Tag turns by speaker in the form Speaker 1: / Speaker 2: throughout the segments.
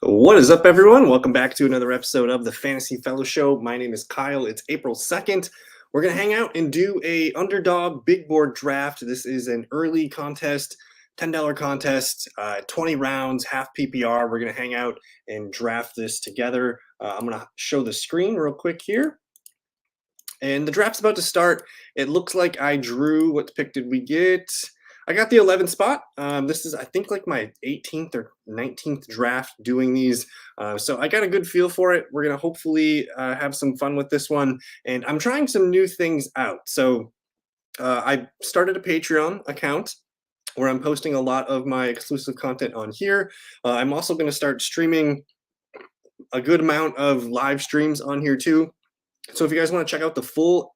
Speaker 1: What is up, everyone? Welcome back to another episode of the Fantasy Fellow Show. My name is Kyle. It's April 2nd. We're going to hang out and do a Underdog big board draft. This is an early contest, $10 contest, 20 rounds, half PPR. We're going to hang out and draft this together. I'm going to show the screen real quick here. And the draft's about to start. It looks like I drew, what pick did we get? I got the 11th spot. This is, I think, like my 18th or 19th draft doing these. So I got a good feel for it. We're going to hopefully have some fun with this one. And I'm trying some new things out. So I started a Patreon account where I'm posting a lot of my exclusive content on here. I'm also going to start streaming a good amount of live streams on here too. So if you guys want to check out the full,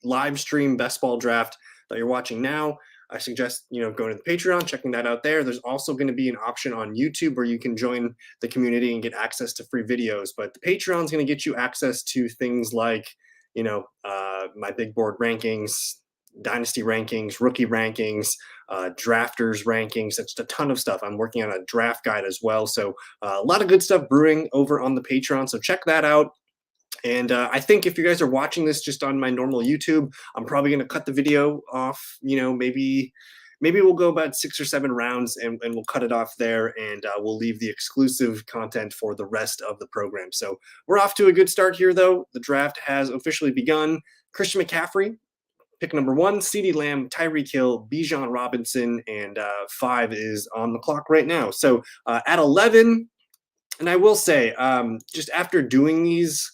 Speaker 1: live stream best ball draft that you're watching now, I suggest, going to the Patreon, checking that out there. There's also going to be an option on YouTube where you can join the community and get access to free videos. But the Patreon is going to get you access to things like, my big board rankings, dynasty rankings, rookie rankings, drafters rankings. That's a ton of stuff. I'm working on a draft guide as well. So a lot of good stuff brewing over on the Patreon. So check that out. And I think if you guys are watching this just on my normal YouTube, I'm probably going to cut the video off. Maybe we'll go about 6 or 7 rounds and we'll cut it off there, and we'll leave the exclusive content for the rest of the program. So we're off to a good start here, though. The draft has officially begun. Christian McCaffrey, pick number 1, CeeDee Lamb, Tyreek Hill, Bijan Robinson, and 5 is on the clock right now. So at 11, and I will say, just after doing these,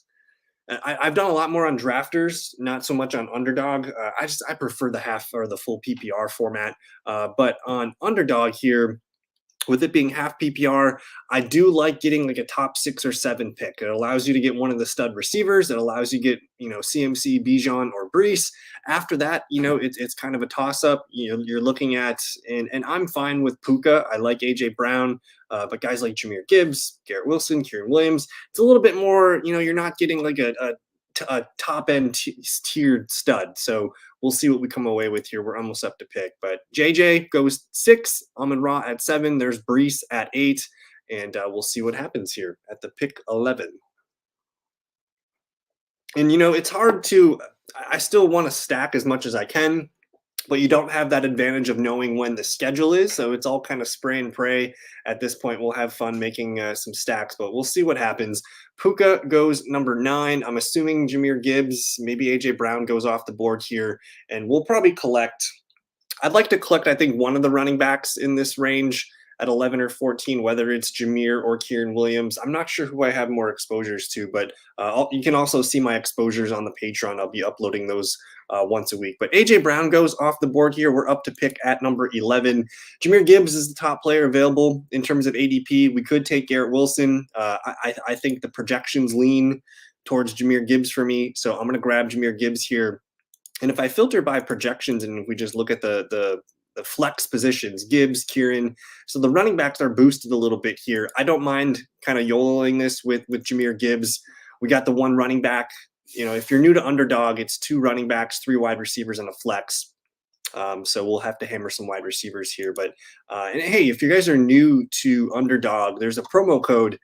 Speaker 1: I've done a lot more on drafters, not so much on Underdog. I prefer the half or the full PPR format. But on Underdog here, with it being half PPR, I do like getting like a top 6 or 7 pick. It allows you to get one of the stud receivers. It allows you to get, CMC, Bijan, or Brees. After that, it's kind of a toss up. You're looking at, and I'm fine with Puka. I like AJ Brown, but guys like Jahmyr Gibbs, Garrett Wilson, Kieran Williams, it's a little bit more, you're not getting like a top end tiered stud. So we'll see what we come away with here. We're almost up to pick, but JJ goes 6, Amon-Ra at 7. There's Brees at 8, and we'll see what happens here at the pick 11. And it's hard to. I still want to stack as much as I can, but you don't have that advantage of knowing when the schedule is. So it's all kind of spray and pray at this point. We'll have fun making some stacks, but we'll see what happens. Puka goes number 9. I'm assuming Jahmyr Gibbs, maybe AJ Brown goes off the board here, and we'll probably collect. I'd like to collect, I think, one of the running backs in this range at 11 or 14, whether it's Jahmyr or Kieran Williams. I'm not sure who I have more exposures to, but you can also see my exposures on the Patreon. I'll be uploading those once a week. But AJ Brown goes off the board here. We're up to pick at number 11. Jahmyr Gibbs is the top player available in terms of ADP. We could take Garrett Wilson. I think the projections lean towards Jahmyr Gibbs for me, so I'm going to grab Jahmyr Gibbs here. And if I filter by projections and if we just look at the flex positions, Gibbs, Kieran, so the running backs are boosted a little bit here. I don't mind kind of YOLOing this with Jahmyr Gibbs. We got the one running back. If you're new to Underdog, it's 2 running backs, 3 wide receivers, and a flex. So we'll have to hammer some wide receivers here. But and hey, if you guys are new to Underdog, there's a promo code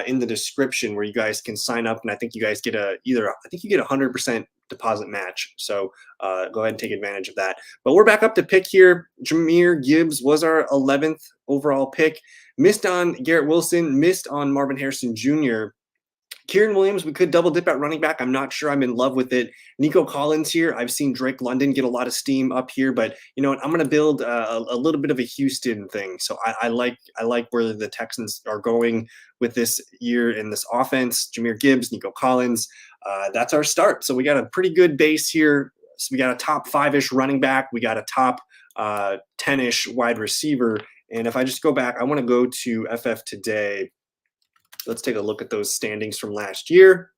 Speaker 1: in the description where you guys can sign up, and I think you guys get I think you get 100% deposit match. So go ahead and take advantage of that. But we're back up to pick here. Jahmyr Gibbs was our 11th overall pick. Missed on Garrett Wilson, missed on Marvin Harrison Jr. Kieran Williams, we could double dip at running back. I'm not sure I'm in love with it. Nico Collins here. I've seen Drake London get a lot of steam up here, but you know what? I'm going to build a little bit of a Houston thing. So I like where the Texans are going with this year in this offense. Jahmyr Gibbs, Nico Collins. That's our start. So we got a pretty good base here. So we got a top 5-ish running back. We got a top 10-ish wide receiver. And if I just go back, I want to go to FF Today. Let's take a look at those standings from last year.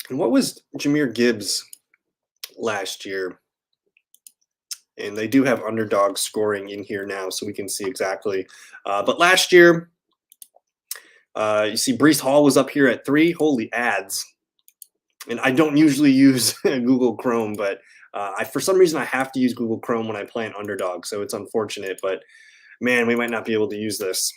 Speaker 1: And what was Jahmyr Gibbs last year? And they do have Underdog scoring in here now, so we can see exactly. But last year, you see Brees Hall was up here at 3. Holy ads. And I don't usually use Google Chrome, but for some reason I have to use Google Chrome when I play an Underdog, so it's unfortunate. But Man, we might not be able to use this.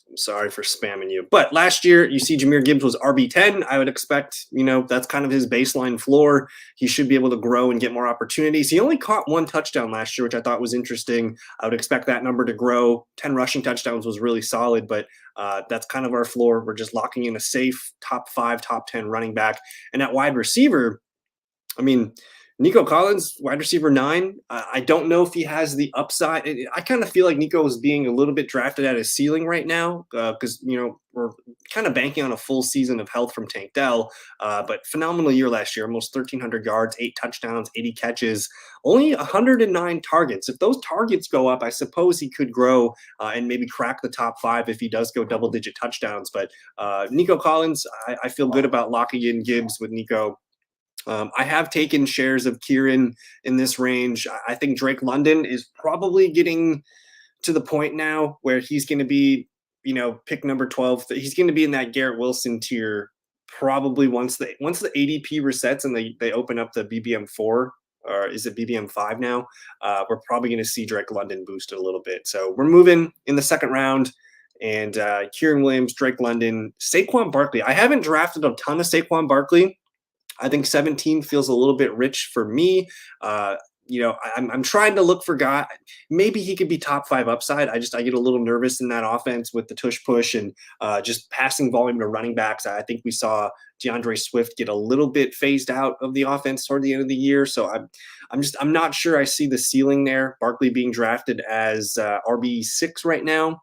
Speaker 1: I'm sorry for spamming you. But last year, you see Jahmyr Gibbs was RB10. I would expect, that's kind of his baseline floor. He should be able to grow and get more opportunities. He only caught 1 touchdown last year, which I thought was interesting. I would expect that number to grow. 10 rushing touchdowns was really solid, but that's kind of our floor. We're just locking in a safe top 5, top 10 running back. And at wide receiver, I mean, Nico Collins, wide receiver 9. I don't know if he has the upside. I kind of feel like Nico is being a little bit drafted at his ceiling right now because, we're kind of banking on a full season of health from Tank Dell. But phenomenal year last year, almost 1,300 yards, 8 touchdowns, 80 catches, only 109 targets. If those targets go up, I suppose he could grow and maybe crack the top 5 if he does go double-digit touchdowns. But Nico Collins, I feel good about locking in Gibbs with Nico. I have taken shares of Kieran in this range. I think Drake London is probably getting to the point now where he's going to be, pick number 12. He's going to be in that Garrett Wilson tier probably once the ADP resets and they open up the BBM4, or is it BBM5 now? We're probably going to see Drake London boosted a little bit. So we're moving in the second round. And Kieran Williams, Drake London, Saquon Barkley. I haven't drafted a ton of Saquon Barkley. I think 17 feels a little bit rich for me. I'm trying to look for guy. Maybe he could be top 5 upside. I get a little nervous in that offense with the tush push and just passing volume to running backs. I think we saw DeAndre Swift get a little bit phased out of the offense toward the end of the year. So I'm not sure I see the ceiling there. Barkley being drafted as RB6 right now.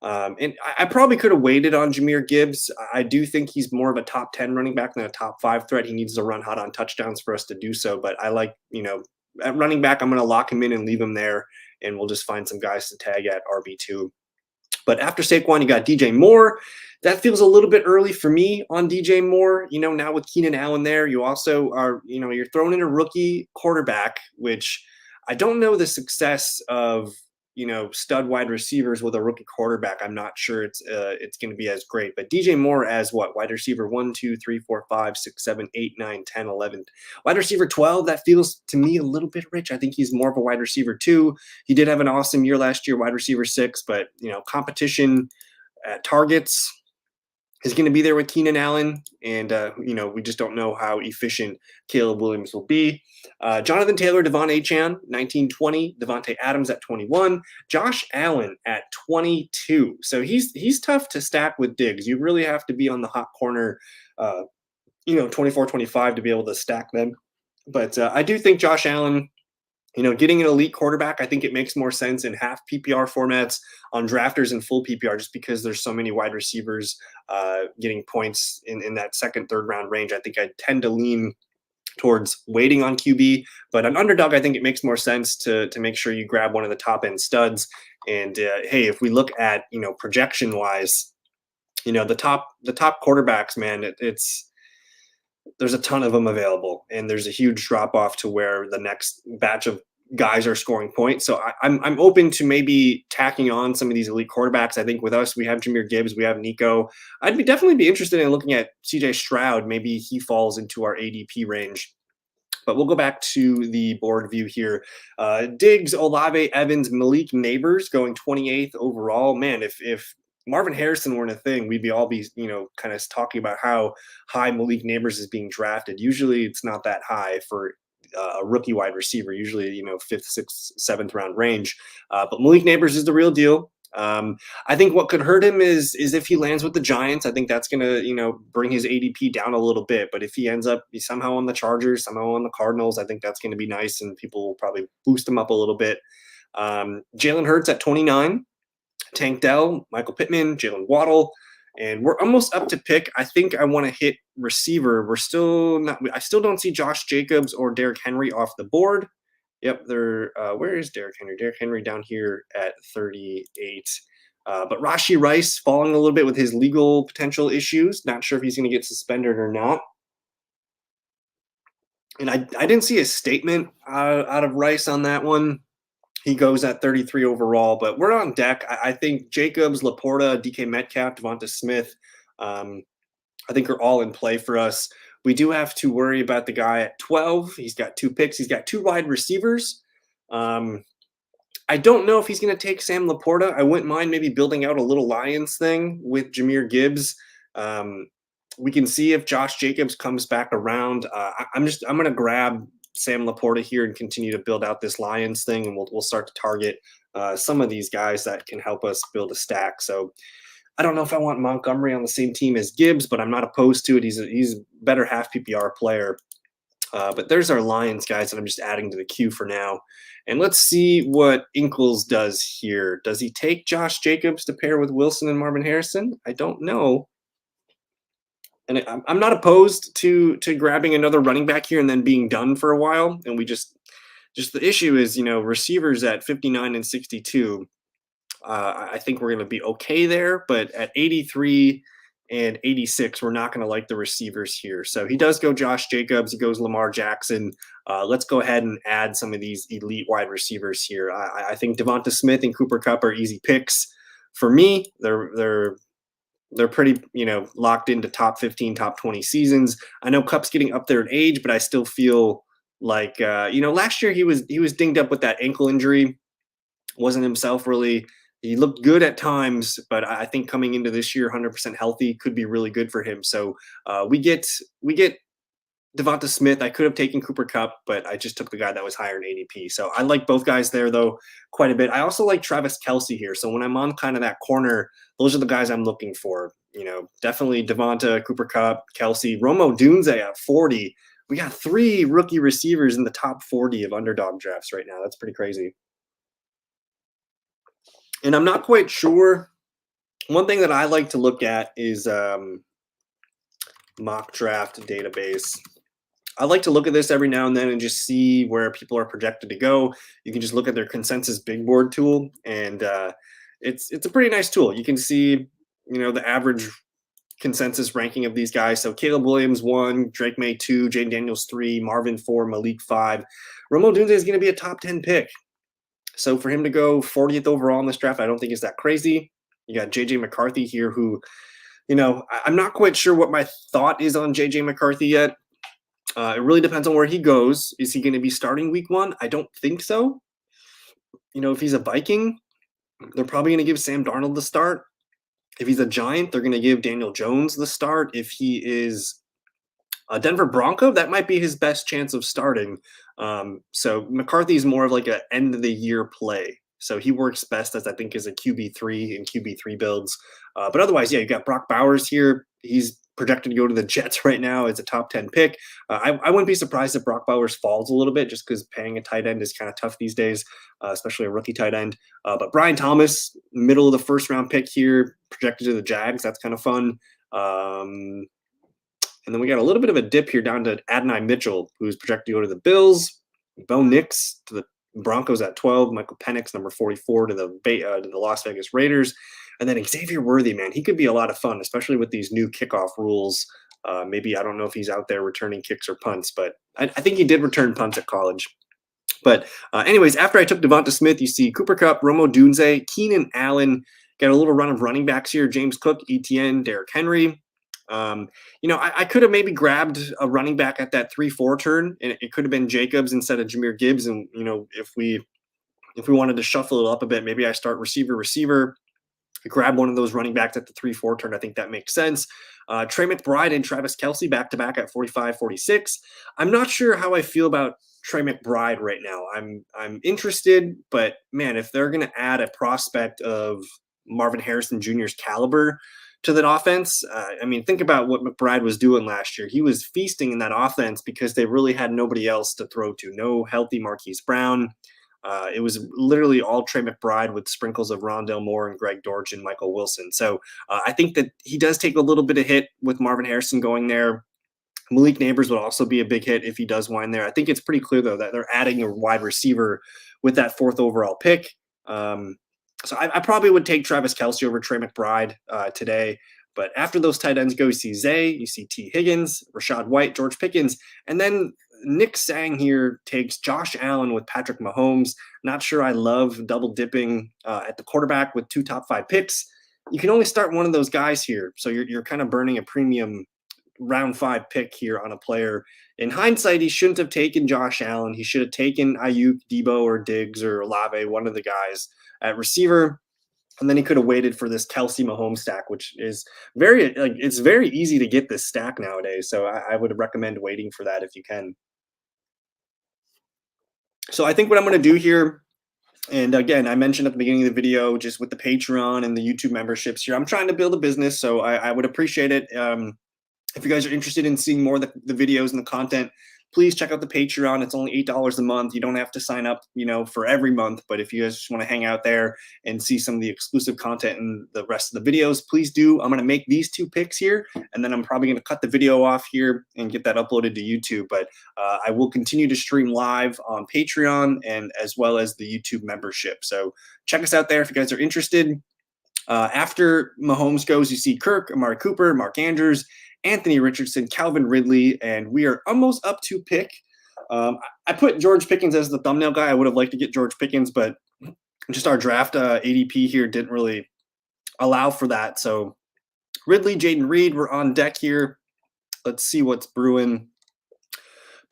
Speaker 1: And I probably could have waited on Jahmyr Gibbs. I do think he's more of a top 10 running back than a top 5 threat. He needs to run hot on touchdowns for us to do so. But I like, at running back, I'm going to lock him in and leave him there, and we'll just find some guys to tag at RB2. But after Saquon, you got DJ Moore. That feels a little bit early for me on DJ Moore. Now with Keenan Allen there, you also are, you're throwing in a rookie quarterback, which I don't know the success of stud wide receivers with a rookie quarterback. I'm not sure it's going to be as great. But DJ Moore as what? Wide receiver 1, 2, 3, 4, 5, 6, 7, 8, 9, 10, 11. Wide receiver 12, that feels to me a little bit rich. I think he's more of a wide receiver 2. He did have an awesome year last year, wide receiver 6, but competition at targets is going to be there with Keenan Allen, and we just don't know how efficient Caleb Williams will be. Jonathan Taylor, Devon Achane, 19-20. Devontae Adams at 21. Josh Allen at 22. So he's tough to stack with Diggs. You really have to be on the hot corner, 24-25 to be able to stack them. But I do think Josh Allen, getting an elite quarterback, I think it makes more sense in half PPR formats on drafters and full PPR, just because there's so many wide receivers getting points in that second, third round range. I think I tend to lean towards waiting on QB, but on Underdog, I think it makes more sense to make sure you grab one of the top end studs. And hey, if we look at projection wise, the top quarterbacks, man, there's a ton of them available, and there's a huge drop off to where the next batch of guys are scoring points. So I'm open to maybe tacking on some of these elite quarterbacks. I think with us, we have Jahmyr Gibbs, we have Nico. I'd definitely be interested in looking at CJ Stroud. Maybe he falls into our ADP range. But we'll go back to the board view here. Diggs, Olave, Evans, Malik Neighbors going 28th overall. Man, if Marvin Harrison weren't a thing, we'd all be kind of talking about how high Malik Neighbors is being drafted. Usually it's not that high for a rookie wide receiver, usually 5th, 6th, 7th round range. But Malik Neighbors is the real deal. I think what could hurt him is if he lands with the Giants. I think that's going to bring his ADP down a little bit. But if he ends up somehow on the Chargers, somehow on the Cardinals, I think that's going to be nice, and people will probably boost him up a little bit. Jalen Hurts at 29. Tank Dell, Michael Pittman, Jalen Waddle, and we're almost up to pick. I think I want to hit receiver. We're still not. I still don't see Josh Jacobs or Derrick Henry off the board. Yep, they're. Where is Derrick Henry? Derrick Henry down here at 38. But Rashee Rice falling a little bit with his legal potential issues. Not sure if he's going to get suspended or not. And I didn't see a statement out of Rice on that one. He goes at 33 overall, but we're on deck. I think Jacobs, Laporta, DK Metcalf, Devonta Smith, I think are all in play for us. We do have to worry about the guy at 12. He's got 2 picks. He's got 2 wide receivers. I I don't know if he's going to take Sam Laporta. I wouldn't mind maybe building out a little Lions thing with Jameer Gibbs. Um, we can see if Josh Jacobs comes back around. I'm going to grab Sam Laporta here and continue to build out this Lions thing, and we'll start to target some of these guys that can help us build a stack. So I don't know if I want Montgomery on the same team as Gibbs, but I'm not opposed to it. He's a better half PPR player. But there's our Lions guys that I'm just adding to the queue for now. And let's see what Inkles does here. Does he take Josh Jacobs to pair with Wilson and Marvin Harrison? I don't know. And I'm not opposed to grabbing another running back here and then being done for a while. And we just the issue is, receivers at 59 and 62. I think we're going to be okay there, but at 83 and 86, we're not going to like the receivers here. So he does go Josh Jacobs. He goes Lamar Jackson. Let's go ahead and add some of these elite wide receivers here. I think Devonta Smith and Cooper Kupp are easy picks for me. They're pretty, locked into top 15, top 20 seasons. I know Kupp's getting up there in age, but I still feel like, last year he was dinged up with that ankle injury. Wasn't himself really. He looked good at times, but I think coming into this year, 100% healthy could be really good for him. So we get Devonta Smith. I could have taken Cooper Kupp, but I just took the guy that was higher in ADP. So I like both guys there, though, quite a bit. I also like Travis Kelce here. So when I'm on kind of that corner, those are the guys I'm looking for. Definitely Devonta, Cooper Kupp, Kelce, Romo Dunze at 40. We got 3 rookie receivers in the top 40 of underdog drafts right now. That's pretty crazy. And I'm not quite sure. One thing that I like to look at is mock draft database. I like to look at this every now and then and just see where people are projected to go. You can just look at their consensus big board tool, and it's a pretty nice tool. You can see, the average consensus ranking of these guys. So Caleb Williams 1, Drake May 2, Jaden Daniels 3, Marvin 4, Malik 5. Romo Dunze is going to be a top 10 pick. So for him to go 40th overall in this draft, I don't think is that crazy. You got JJ McCarthy here, who, I'm not quite sure what my thought is on JJ McCarthy yet. It really depends on where he goes. Is he going to be starting week 1? I don't think so. If he's a Viking, they're probably going to give Sam Darnold the start. If he's a Giant, they're going to give Daniel Jones the start. If he is a Denver Bronco, that might be his best chance of starting. So McCarthy is more of like an end of the year play. So he works best as I think is a QB3 in QB3 builds. But otherwise, you got Brock Bowers here. He's projected to go to the Jets right now as a top 10 pick. I wouldn't be surprised if Brock Bowers falls a little bit just because paying a tight end is kind of tough these days, especially a rookie tight end. But Brian Thomas, middle of the first round pick here, projected to the Jags. That's kind of fun. And then we got a little bit of a dip here down to Adonai Mitchell, who's projected to go to the Bills. Bo Nix to the Broncos at 12. Michael Penix, number 44, to the Las Vegas Raiders. And then Xavier Worthy, man, he could be a lot of fun, especially with these new kickoff rules. Maybe, I don't know if he's out there returning kicks or punts, but I think he did return punts at college. But anyways, after I took Devonta Smith, you see Cooper Kupp, Romo Dunze, Keenan Allen. Got a little run of running backs here. James Cook, ETN, Derrick Henry. I could have maybe grabbed a running back at that 3-4 turn, and it could have been Jacobs instead of Jameer Gibbs. And, if we wanted to shuffle it up a bit, maybe I start receiver, grab one of those running backs at the 3-4 turn. I think that makes sense. Trey McBride and Travis Kelce back-to-back at 45, 46. I'm not sure how I feel about Trey McBride right now. I'm interested, but man, if they're going to add a prospect of Marvin Harrison Jr.'s caliber to that offense, think about what McBride was doing last year. He was feasting in that offense because they really had nobody else to throw to. No healthy Marquise Brown. It was literally all Trey McBride with sprinkles of Rondale Moore and Greg Dortch and Michael Wilson. So I think that he does take a little bit of hit with Marvin Harrison going there. Malik Neighbors would also be a big hit if he does wind there. I think it's pretty clear, though, that they're adding a wide receiver with that 4th overall pick. So I probably would take Travis Kelce over Trey McBride today. But after those tight ends go, you see Zay, you see T. Higgins, Rashad White, George Pickens, and then Nick Sang here takes Josh Allen with Patrick Mahomes. Not sure I love double dipping at the quarterback with 2 top 5 picks. You can only start one of those guys here, so you're kind of burning a premium round 5 pick here on a player. In hindsight, he shouldn't have taken Josh Allen. He should have taken Ayuk, Debo, or Diggs or Olave, one of the guys at receiver. And then he could have waited for this Kelsey Mahomes stack, which is very like it's very easy to get this stack nowadays. So I would recommend waiting for that if you can. So I think what I'm going to do here, and again, I mentioned at the beginning of the video, just with the Patreon and the YouTube memberships here, I'm trying to build a business, so I would appreciate it. If you guys are interested in seeing more of the videos and the content, please check out the Patreon. It's only $8 a month. You don't have to sign up, for every month. But if you guys just want to hang out there and see some of the exclusive content and the rest of the videos, please do. I'm going to make these 2 picks here, and then I'm probably going to cut the video off here and get that uploaded to YouTube. But I will continue to stream live on Patreon and as well as the YouTube membership. So check us out there if you guys are interested. After Mahomes goes, you see Kirk, Amari Cooper, Mark Andrews, Anthony Richardson, Calvin Ridley, and we are almost up to pick. I put George Pickens as the thumbnail guy. I would have liked to get George Pickens, but just our draft ADP here didn't really allow for that. So Ridley, Jaden Reed, we're on deck here. Let's see what's brewing.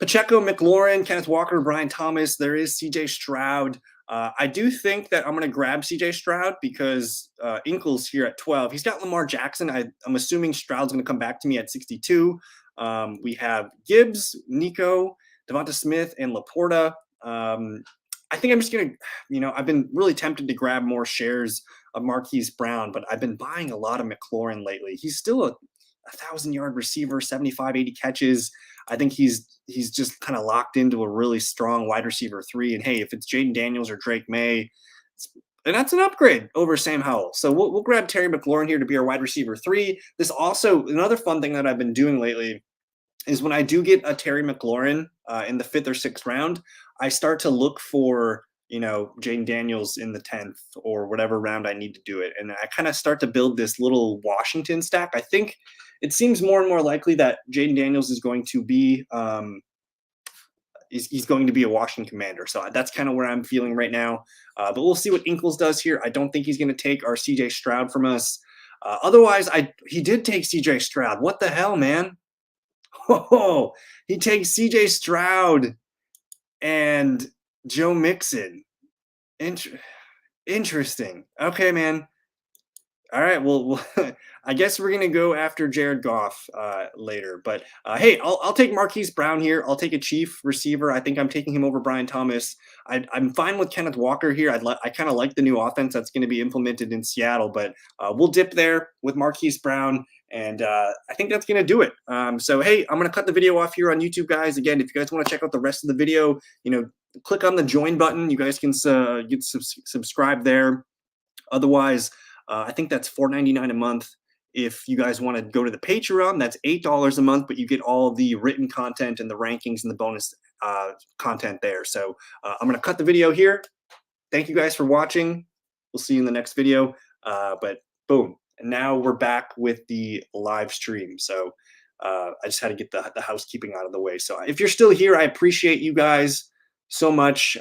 Speaker 1: Pacheco, McLaurin, Kenneth Walker, Brian Thomas. There is CJ Stroud. I do think that I'm going to grab CJ Stroud because Inkle's here at 12. He's got Lamar Jackson. I'm assuming Stroud's going to come back to me at 62. We have Gibbs, Nico, Devonta Smith, and Laporta. I think I'm just going to, I've been really tempted to grab more shares of Marquise Brown, but I've been buying a lot of McLaurin lately. He's still a 1,000-yard receiver, 75, 80 catches. I think he's just kind of locked into a really strong wide receiver 3. And hey, if it's Jaden Daniels or Drake May, and that's an upgrade over Sam Howell. So we'll grab Terry McLaurin here to be our wide receiver 3. This also, another fun thing that I've been doing lately is when I do get a Terry McLaurin in the 5th or 6th round, I start to look for Jaden Daniels in the 10th or whatever round I need to do it. And I kind of start to build this little Washington stack. I think it seems more and more likely that Jaden Daniels is going to be he's going to be a Washington Commander. So that's kind of where I'm feeling right now. But we'll see what Inkles does here. I don't think he's going to take our CJ Stroud from us. Otherwise, he did take CJ Stroud. What the hell, man? Oh, he takes CJ Stroud and Joe Mixon. Interesting. Okay, man. All right. Well, I guess we're gonna go after Jared Goff later. But hey, I'll take Marquise Brown here. I'll take a Chief receiver. I think I'm taking him over Brian Thomas. I'm fine with Kenneth Walker here. I kind of like the new offense that's going to be implemented in Seattle. But we'll dip there with Marquise Brown. And I think that's going to do it. So, hey, I'm going to cut the video off here on YouTube, guys. Again, if you guys want to check out the rest of the video, click on the join button. You guys can get subscribe there. Otherwise, I think that's $4.99 a month. If you guys want to go to the Patreon, that's $8 a month, but you get all the written content and the rankings and the bonus content there. So I'm going to cut the video here. Thank you guys for watching. We'll see you in the next video. But boom. And now we're back with the live stream. So I just had to get the housekeeping out of the way. So if you're still here, I appreciate you guys so much.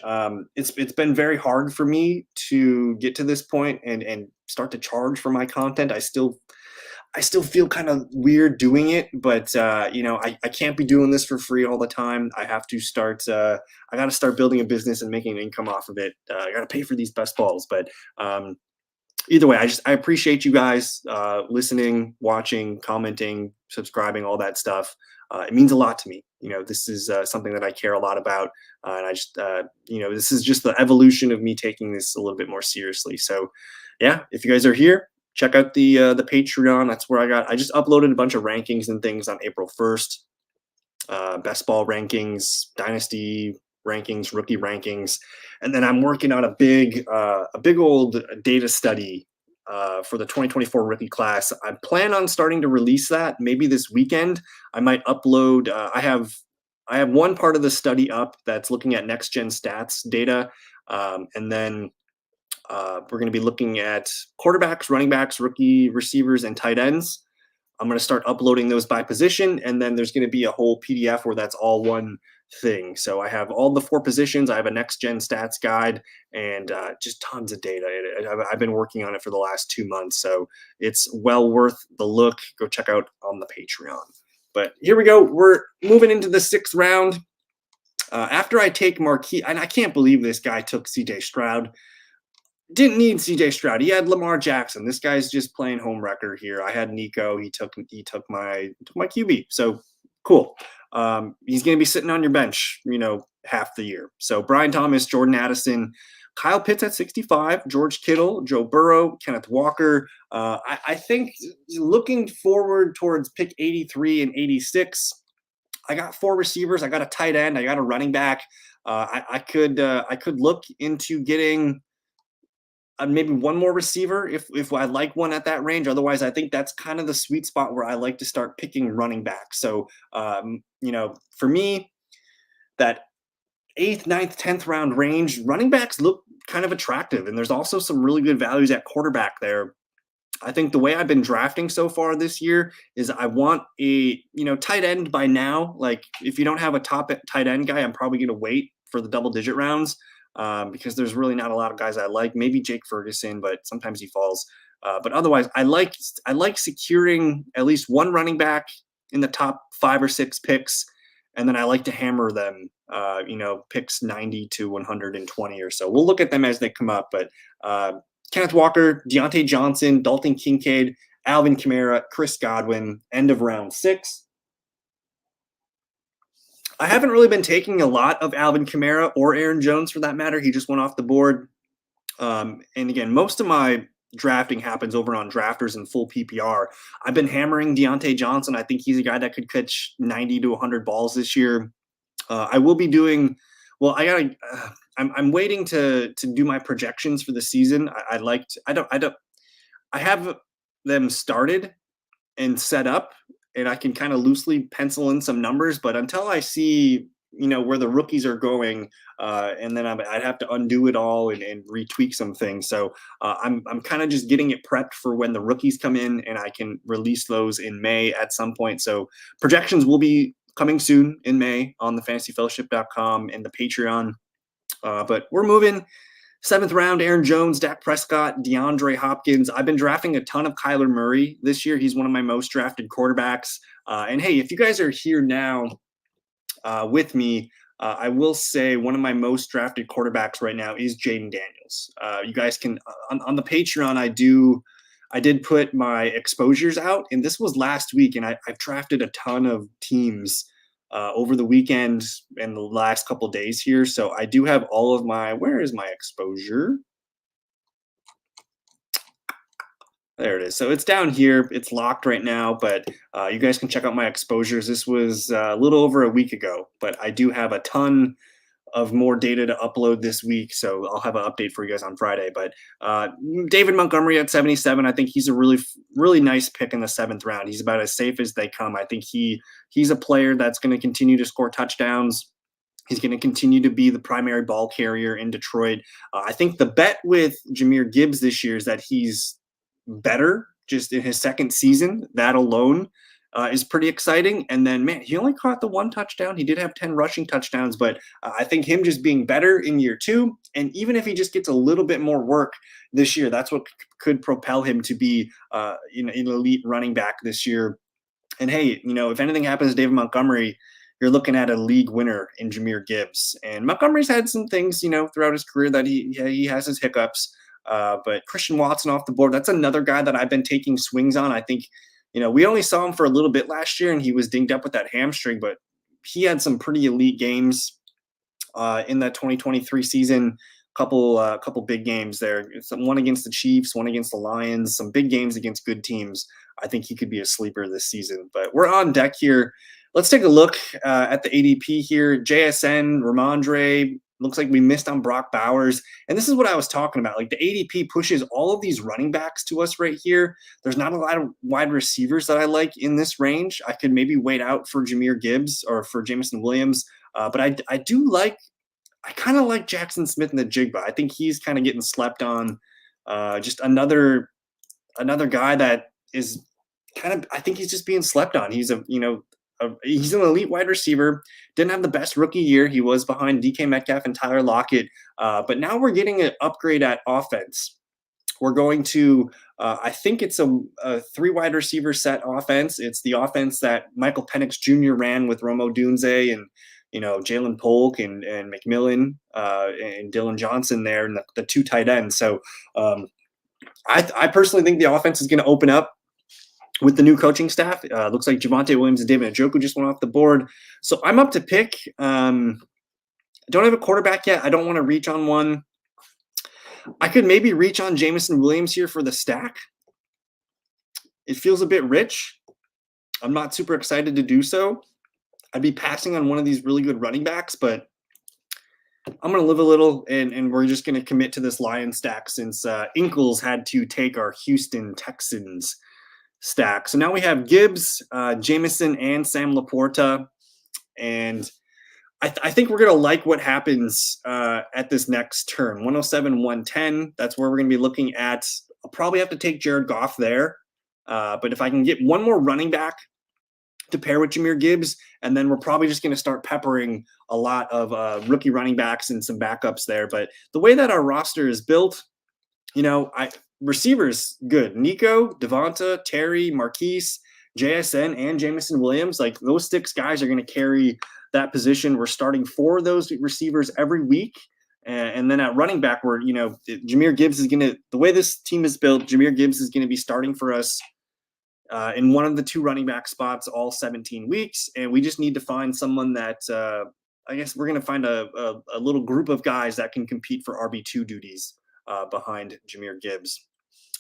Speaker 1: It's been very hard for me to get to this point and start to charge for my content. I still feel kind of weird doing it, but I can't be doing this for free all the time. I have to start. I got to start building a business and making an income off of it. I got to pay for these best balls, but either way, I appreciate you guys listening, watching, commenting, subscribing, all that stuff. It means a lot to me. This is something that I care a lot about. And I just, this is just the evolution of me taking this a little bit more seriously. So yeah, if you guys are here, check out the Patreon. That's where I just uploaded a bunch of rankings and things on April 1st. Best ball rankings, dynasty rankings, rookie rankings. And then I'm working on a big old data study for the 2024 rookie class. I plan on starting to release that maybe this weekend. I might upload. I have one part of the study up that's looking at next gen stats data, and then we're going to be looking at quarterbacks, running backs, rookie receivers, and tight ends. I'm going to start uploading those by position, and then there's going to be a whole PDF where that's all one thing. So I have all the 4 positions. I have a next-gen stats guide and just tons of data. I've been working on it for the last 2 months, so it's well worth the look. Go check out on the Patreon. But But here we go. We're moving into the sixth round. After I take Marquis, and I can't believe this guy took CJ Stroud. Didn't need CJ Stroud. He had Lamar Jackson. This guy's just playing home wrecker here. I had Nico. He took my QB. So cool. He's going to be sitting on your bench, half the year. So Brian Thomas, Jordan Addison, Kyle Pitts at 65, George Kittle, Joe Burrow, Kenneth Walker. I think looking forward towards pick 83 and 86, I got four receivers. I got a tight end. I got a running back. I could look into getting maybe one more receiver if I like one at that range. Otherwise, I think that's kind of the sweet spot where I like to start picking running back. So, for me, that eighth, ninth, 10th round range, running backs look kind of attractive. And there's also some really good values at quarterback there. I think the way I've been drafting so far this year is I want a, tight end by now. Like if you don't have a top tight end guy, I'm probably going to wait for the double digit rounds because there's really not a lot of guys I like. Maybe Jake Ferguson, but sometimes he falls. But otherwise, I like securing at least one running back in the top 5 or 6 picks, and then I like to hammer them. Picks 90 to 120 or so. We'll look at them as they come up, but Kenneth Walker, Deontay Johnson, Dalton Kincaid, Alvin Kamara, Chris Godwin, end of round 6. I haven't really been taking a lot of Alvin Kamara or Aaron Jones for that matter. He just went off the board. And again, most of my drafting happens over on drafters and full PPR. I've been hammering Deontay Johnson. I think he's a guy that could catch 90 to 100 balls this year. I will be doing well. I'm waiting to do my projections for the season. I have them started and set up, and I can kind of loosely pencil in some numbers. But until I see where the rookies are going, and then I'd have to undo it all and retweak some things. So I'm kind of just getting it prepped for when the rookies come in, and I can release those in May at some point. So projections will be coming soon in May on the fantasyfellowship.com and the Patreon. But we're moving. 7th round, Aaron Jones, Dak Prescott, DeAndre Hopkins. I've been drafting a ton of Kyler Murray this year. He's one of my most drafted quarterbacks. And hey, if you guys are here now with me, I will say one of my most drafted quarterbacks right now is Jaden Daniels. You guys can, on the Patreon, I did put my exposures out, and this was last week, and I've drafted a ton of teams over the weekend and the last couple of days here. So I do have all of where is my exposure? There it is. So it's down here. It's locked right now, but you guys can check out my exposures. This was a little over a week ago, but I do have a ton of more data to upload this week. So I'll have an update for you guys on Friday. But David Montgomery at 77, I think he's a really, really nice pick in the 7th round. He's about as safe as they come. I think he's a player that's going to continue to score touchdowns. He's going to continue to be the primary ball carrier in Detroit. I think the bet with Jahmyr Gibbs this year is that he's better just in his second season. That alone is pretty exciting. And then, man, he only caught the 1 touchdown. He did have 10 rushing touchdowns, but I think him just being better in year 2, and even if he just gets a little bit more work this year, that's what could propel him to be an elite running back this year. And hey, if anything happens to David Montgomery, you're looking at a league winner in Jahmyr Gibbs. And Montgomery's had some things, throughout his career that he has his hiccups. But Christian Watson off the board, that's another guy that I've been taking swings on. I think we only saw him for a little bit last year, and he was dinged up with that hamstring, but he had some pretty elite games in that 2023 season. Couple big games there. One against the Chiefs, one against the Lions, some big games against good teams. I think he could be a sleeper this season. But we're on deck here. Let's take a look at the ADP here. JSN, Ramondre. Looks like we missed on Brock Bowers. And this is what I was talking about. Like the ADP pushes all of these running backs to us right here. There's not a lot of wide receivers that I like in this range. I could maybe wait out for Jahmyr Gibbs or for Jameson Williams. But I kind of like Jackson Smith in the Jigba. I think he's kind of getting slept on. Just another guy that is I think he's just being slept on. He's he's an elite wide receiver. Didn't have the best rookie year. He was behind DK Metcalf and Tyler Lockett. But now we're getting an upgrade at offense. We're going to I think it's a three wide receiver set offense. It's the offense that Michael Penix Jr. ran with Romo Dunze and Jalen Polk and McMillan and Dylan Johnson there, and the two tight ends. So I personally think the offense is going to open up with the new coaching staff. Looks like Javonte Williams and David Njoku just went off the board. So I'm up to pick. I don't have a quarterback yet. I don't want to reach on one. I could maybe reach on Jameson Williams here for the stack. It feels a bit rich. I'm not super excited to do so. I'd be passing on one of these really good running backs, but I'm going to live a little, and we're just going to commit to this Lion stack since Inkles had to take our Houston Texans stack. So now we have Gibbs, Jameson, and Sam Laporta. And I think we're going to like what happens at this next turn. 107, 110. That's where we're going to be looking at. I'll probably have to take Jared Goff there. But if I can get one more running back to pair with Jahmyr Gibbs, and then we're probably just going to start peppering a lot of rookie running backs and some backups there. But the way that our roster is built, receivers, good. Nico, Devonta, Terry, Marquise, JSN, and Jameson Williams, like those six guys are going to carry that position. We're starting 4 of those receivers every week. And then at running back, Jahmyr Gibbs is going to, the way this team is built, Jahmyr Gibbs is going to be starting for us in one of the 2 running back spots all 17 weeks. And we just need to find someone that I guess we're going to find a little group of guys that can compete for RB2 duties behind Jahmyr Gibbs.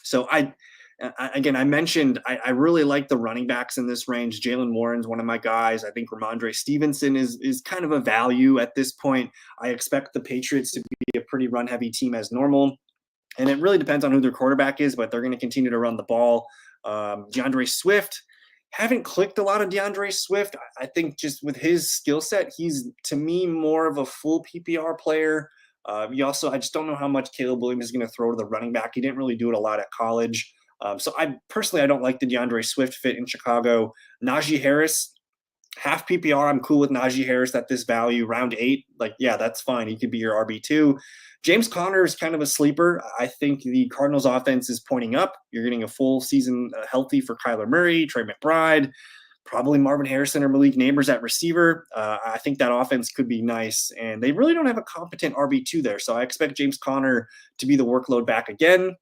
Speaker 1: So I mentioned I really like the running backs in this range. Jalen Warren's one of my guys. I think Ramondre Stevenson is kind of a value at this point. I expect the Patriots to be a pretty run-heavy team as normal. And it really depends on who their quarterback is, but they're going to continue to run the ball. DeAndre Swift, haven't clicked a lot of DeAndre Swift. I think just with his skill set, he's, to me, more of a full PPR player. I just don't know how much Caleb Williams is going to throw to the running back. He didn't really do it a lot at college. So I don't like the DeAndre Swift fit in Chicago. Najee Harris, half PPR. I'm cool with Najee Harris at this value. Round 8, that's fine. He could be your RB2. James Conner is kind of a sleeper. I think the Cardinals offense is pointing up. You're getting a full season healthy for Kyler Murray, Trey McBride, probably Marvin Harrison or Malik Neighbors at receiver. I think that offense could be nice. And they really don't have a competent RB2 there. So I expect James Conner to be the workload back again.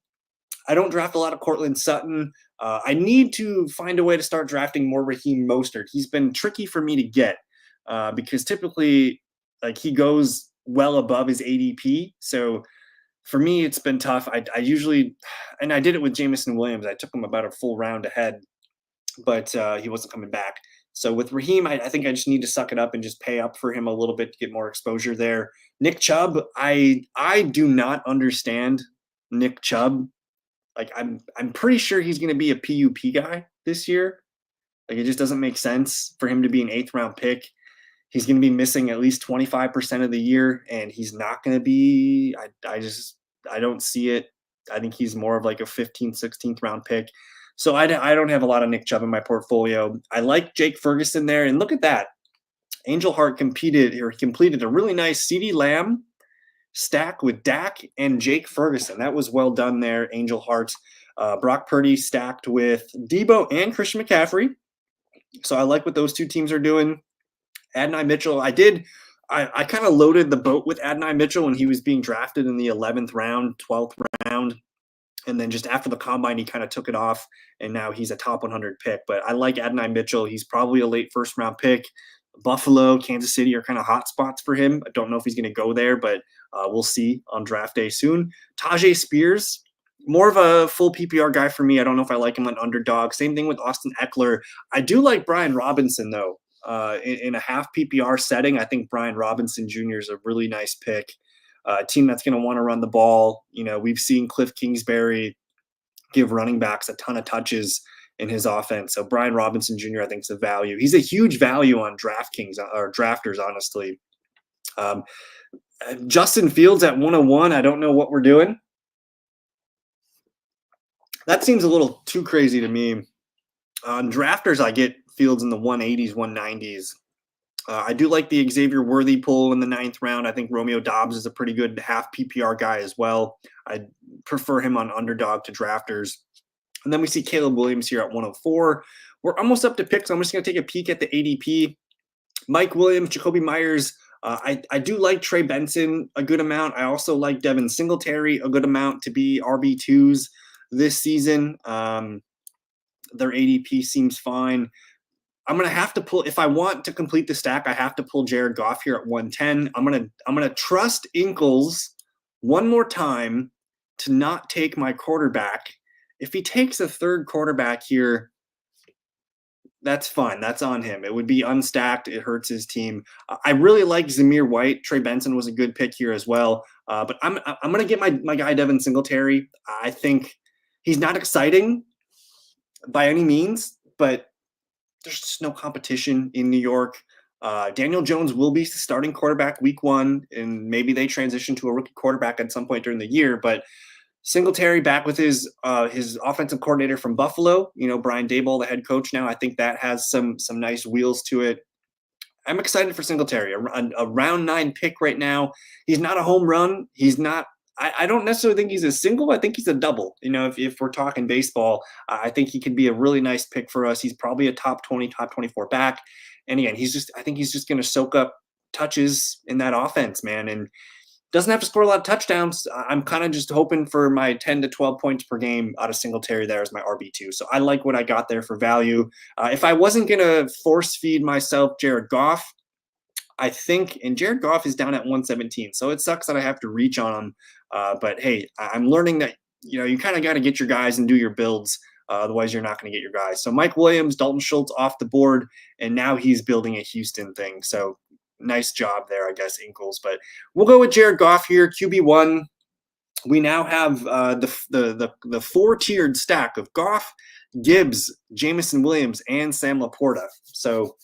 Speaker 1: I don't draft a lot of Cortland Sutton. I need to find a way to start drafting more Raheem Mostert. He's been tricky for me to get because typically he goes well above his ADP. So for me, it's been tough. I usually, and I did it with Jameson Williams. I took him about a full round ahead, but he wasn't coming back. So with Raheem, I think I just need to suck it up and just pay up for him a little bit to get more exposure there. Nick Chubb, I do not understand Nick Chubb. I'm pretty sure he's going to be a PUP guy this year. It just doesn't make sense for him to be an 8th round pick. He's going to be missing at least 25% of the year, and he's not going to be. I don't see it. I think he's more of like a 15th, 16th round pick. So I don't have a lot of Nick Chubb in my portfolio. I like Jake Ferguson there, and look at that. Angel Heart completed a really nice CeeDee Lamb stack with Dak and Jake Ferguson. That was well done there, Angel Heart. Brock Purdy stacked with Debo and Christian McCaffrey. So I like what those 2 teams are doing. Adonai Mitchell, I kind of loaded the boat with Adonai Mitchell when he was being drafted in the 11th round, 12th round. And then just after the combine, he kind of took it off, and now he's a top 100 pick. But I like Adonai Mitchell. He's probably a late first-round pick. Buffalo, Kansas City are kind of hot spots for him. I don't know if he's going to go there, but we'll see on draft day soon. Tajay Spears, more of a full PPR guy for me. I don't know if I like him on Underdog. Same thing with Austin Eckler. I do like Brian Robinson, though. In a half PPR setting, I think Brian Robinson Jr. is a really nice pick. A team that's going to want to run the ball. We've seen Cliff Kingsbury give running backs a ton of touches in his offense. So Brian Robinson Jr., I think, is a value. He's a huge value on DraftKings or drafters, honestly. Justin Fields at 101. I don't know what we're doing. That seems a little too crazy to me. On drafters, I get Fields in the 180s, 190s. I do like the Xavier Worthy pull in the 9th round. I think Romeo Dobbs is a pretty good half PPR guy as well. I prefer him on Underdog to drafters. And then we see Caleb Williams here at 104. We're almost up to picks. I'm just going to take a peek at the ADP. Mike Williams, Jacoby Myers. I do like Trey Benson a good amount. I also like Devin Singletary a good amount to be RB2s this season. Their ADP seems fine. I'm gonna have to pull if I want to complete the stack. I have to pull Jared Goff here at 110. I'm gonna trust Inkles one more time to not take my quarterback. If he takes a third quarterback here, that's fine. That's on him. It would be unstacked. It hurts his team. I really like Zamir White. Trey Benson was a good pick here as well. But I'm gonna get my guy Devin Singletary. I think he's not exciting by any means, but there's just no competition in New York. Daniel Jones will be starting quarterback week 1, and maybe they transition to a rookie quarterback at some point during the year. But Singletary back with his offensive coordinator from Buffalo, Brian Daboll, the head coach now. I think that has some nice wheels to it. I'm excited for Singletary, a round 9 pick right now. He's not a home run. He's not. I don't necessarily think he's a single. I think he's a double. If we're talking baseball, I think he could be a really nice pick for us. He's probably a top 20, top 24 back. And again, I think he's just going to soak up touches in that offense, man. And doesn't have to score a lot of touchdowns. I'm kind of just hoping for my 10 to 12 points per game out of Singletary there as my RB2. So I like what I got there for value. If I wasn't going to force feed myself Jared Goff, I think, and Jared Goff is down at 117. So it sucks that I have to reach on him. But hey, I'm learning that, you kind of got to get your guys and do your builds. Otherwise, you're not going to get your guys. So Mike Williams, Dalton Schultz off the board, and now he's building a Houston thing. So nice job there, I guess, Inkles. But we'll go with Jared Goff here, QB1. We now have the 4-tiered stack of Goff, Gibbs, Jameson Williams, and Sam Laporta. So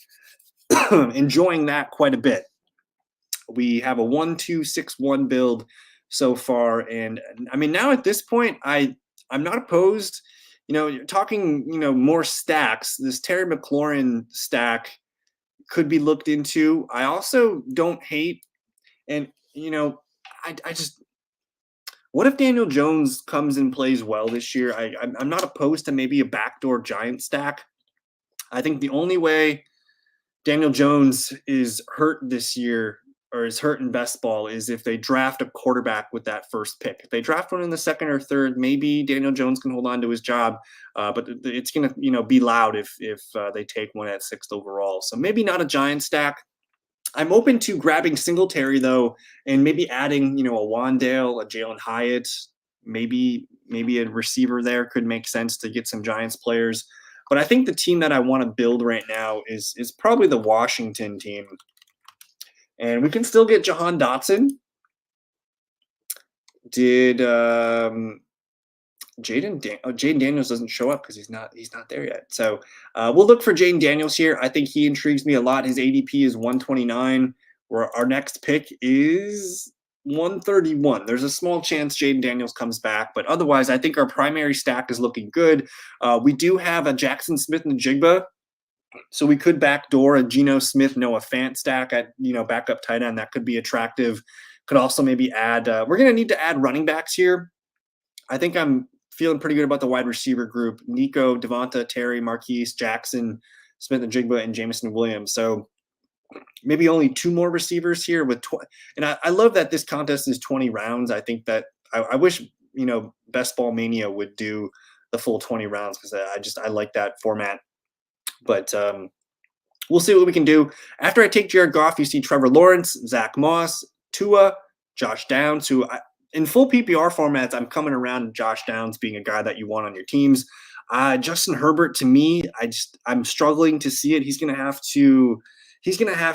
Speaker 1: enjoying that quite a bit. We have a 1-2-6-1 build so far. And I mean, now at this point, I'm not opposed. You're talking, more stacks. This Terry McLaurin stack could be looked into. I also don't hate, and I just, what if Daniel Jones comes and plays well this year? I'm not opposed to maybe a backdoor giant stack. I think the only way Daniel Jones is hurt this year, or is hurt in best ball, is if they draft a quarterback with that first pick. If they draft one in the second or third, maybe Daniel Jones can hold on to his job, but it's going to be loud if they take one at 6th overall. So maybe not a giant stack. I'm open to grabbing Singletary, though, and maybe adding, a Wandale, a Jalen Hyatt, maybe a receiver there could make sense to get some Giants players. But I think the team that I want to build right now is probably the Washington team. And we can still get Jahan Dotson. Did Jaden Daniels doesn't show up because he's not there yet. So we'll look for Jaden Daniels here. I think he intrigues me a lot. His ADP is 129, where our next pick is 131. There's a small chance Jaden Daniels comes back, but otherwise, I think our primary stack is looking good. We do have a Jackson Smith-Njigba, so we could backdoor a Geno Smith, Noah Fant stack at backup tight end. That could be attractive. Could also maybe add. We're going to need to add running backs here. I think I'm feeling pretty good about the wide receiver group: Nico, Devonta, Terry, Marquise, Jackson, Smith-Njigba, and Jameson Williams. So maybe only 2 more receivers here with 20. And I love that this contest is 20 rounds. I think that I wish, Best Ball Mania would do the full 20 rounds, because I like that format. But we'll see what we can do. After I take Jared Goff, you see Trevor Lawrence, Zach Moss, Tua, Josh Downs, who in full PPR formats, I'm coming around Josh Downs being a guy that you want on your teams. Justin Herbert, to me, I'm struggling to see it. He's going to have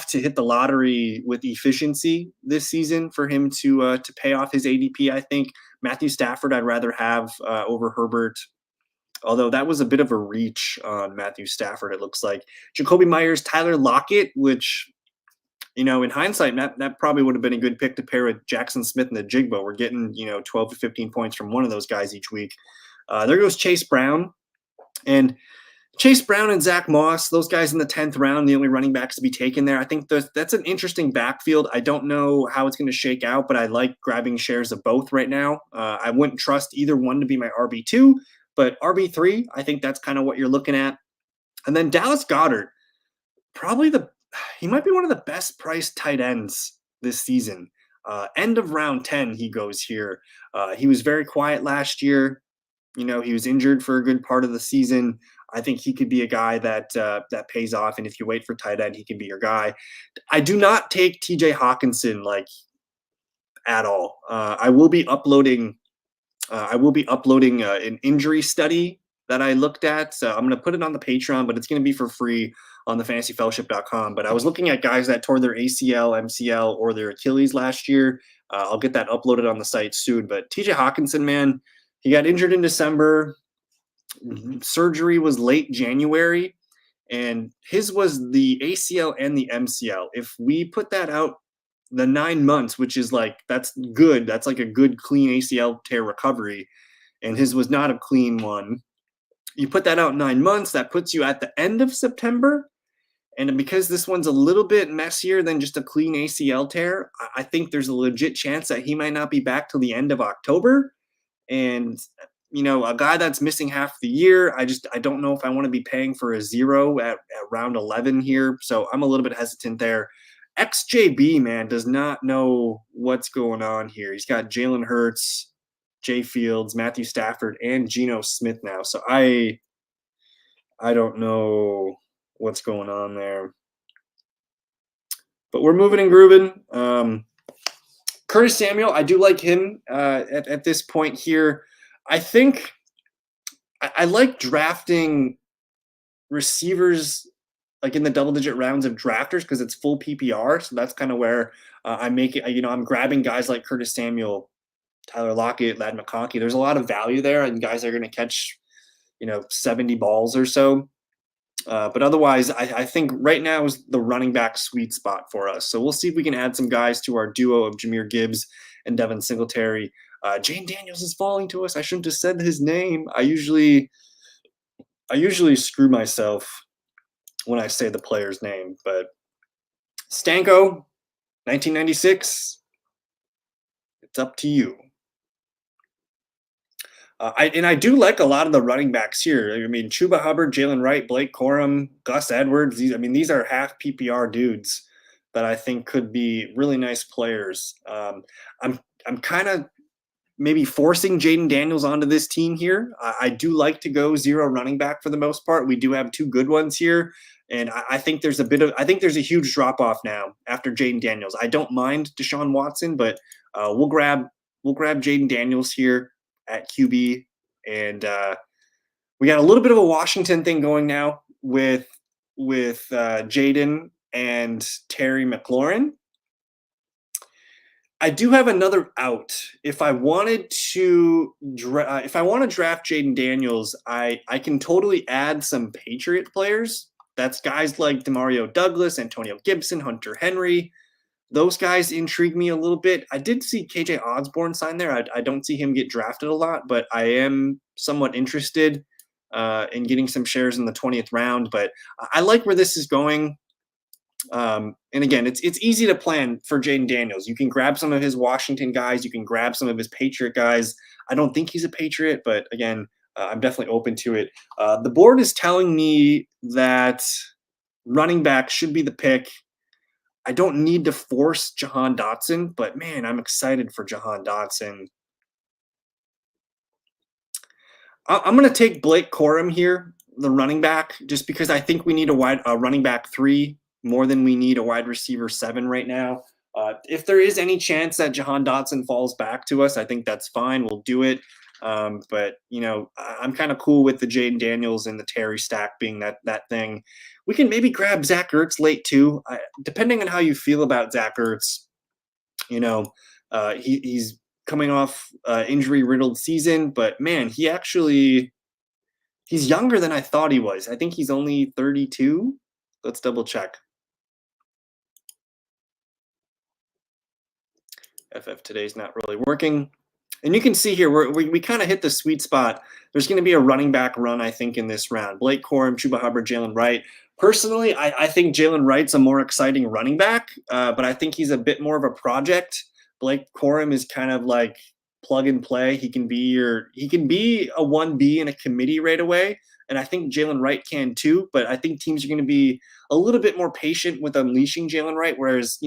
Speaker 1: to hit the lottery with efficiency this season for him to pay off his ADP. I think Matthew Stafford I'd rather have over Herbert, although that was a bit of a reach on Matthew Stafford, it looks like. Jacoby Myers, Tyler Lockett, which, in hindsight, that probably would have been a good pick to pair with Jackson Smith-Njigba. We're getting, 12 to 15 points from one of those guys each week. There goes Chase Brown. And Chase Brown and Zach Moss, those guys in the 10th round, the only running backs to be taken there. I think that's an interesting backfield. I don't know how it's going to shake out, but I like grabbing shares of both right now. I wouldn't trust either one to be my RB2, but RB3, I think that's kind of what you're looking at. And then Dallas Goedert, probably he might be one of the best priced tight ends this season. End of round 10, he goes here. He was very quiet last year. He was injured for a good part of the season. I think he could be a guy that pays off, and if you wait for tight end, he can be your guy. I do not take TJ Hawkinson at all. I will be uploading. An injury study that I looked at. So I'm going to put it on the Patreon, but it's going to be for free on thefantasyfellowship.com. But I was looking at guys that tore their ACL, MCL, or their Achilles last year. I'll get that uploaded on the site soon. But TJ Hawkinson, man, he got injured in December. Surgery was late January, and his was the ACL and the MCL. If we put that out the 9 months, which is that's good. That's like a good clean ACL tear recovery. And his was not a clean one. You put that out 9 months, that puts you at the end of September. And because this one's a little bit messier than just a clean ACL tear, I think there's a legit chance that he might not be back till the end of October. And, a guy that's missing half the year, I don't know if I want to be paying for a zero at round 11 here. So I'm a little bit hesitant there. XJB, man, does not know what's going on here. He's got Jalen Hurts, Jay Fields, Matthew Stafford, and Geno Smith now. So I don't know what's going on there. But we're moving and grooving. Curtis Samuel, I do like him at this point here. I think I like drafting receivers in the double-digit rounds of drafters because it's full PPR. So that's kind of where I make it. I'm grabbing guys like Curtis Samuel, Tyler Lockett, Ladd McConkey. There's a lot of value there, and guys are going to catch, 70 balls or so. But otherwise, I think right now is the running back sweet spot for us. So we'll see if we can add some guys to our duo of Jahmyr Gibbs and Devin Singletary. Jane Daniels is falling to us. I shouldn't have said his name. I usually screw myself when I say the player's name, but Stanko, 1996, it's up to you. I do like a lot of the running backs here. I mean, Chuba Hubbard, Jalen Wright, Blake Corum, Gus Edwards. These are half PPR dudes that I think could be really nice players. I'm kind of maybe forcing Jaden Daniels onto this team here. I do like to go zero running back for the most part. We do have two good ones here. And I think there's a huge drop off now after Jaden Daniels. I don't mind Deshaun Watson, but we'll grab Jaden Daniels here at QB, and we got a little bit of a Washington thing going now with Jaden and Terry McLaurin. I do have another out. If I wanted to draft Jaden Daniels, I can totally add some Patriot players. That's guys like Demario Douglas, Antonio Gibson, Hunter Henry. Those guys intrigue me a little bit. I did see KJ Osborne sign there. I don't see him get drafted a lot, but I am somewhat interested in getting some shares in the 20th round. But I like where this is going. And again, it's easy to plan for Jaden Daniels. You can grab some of his Washington guys. You can grab some of his Patriot guys. I don't think he's a Patriot, but again, I'm definitely open to it. The board is telling me that running back should be the pick. I don't need to force Jahan Dotson, but man, I'm excited for Jahan Dotson. I'm going to take Blake Corum here, the running back, just because I think we need a running back 3 more than we need a wide receiver 7 right now. If there is any chance that Jahan Dotson falls back to us, I think that's fine. We'll do it. But I'm kind of cool with the Jaden Daniels and the Terry stack being that thing. We can maybe grab Zach Ertz late too, depending on how you feel about Zach Ertz. He's coming off injury-riddled season, but man, he's younger than I thought he was. I think he's only 32. Let's double check. FF today's not really working. And you can see here, we kind of hit the sweet spot. There's going to be a running back run, I think, in this round. Blake Corum, Chuba Hubbard, Jalen Wright. Personally, I think Jalen Wright's a more exciting running back, but I think he's a bit more of a project. Blake Corum is kind of like plug and play. He can be a 1B in a committee right away. And I think Jalen Wright can too, but I think teams are going to be a little bit more patient with unleashing Jalen Wright. Whereas,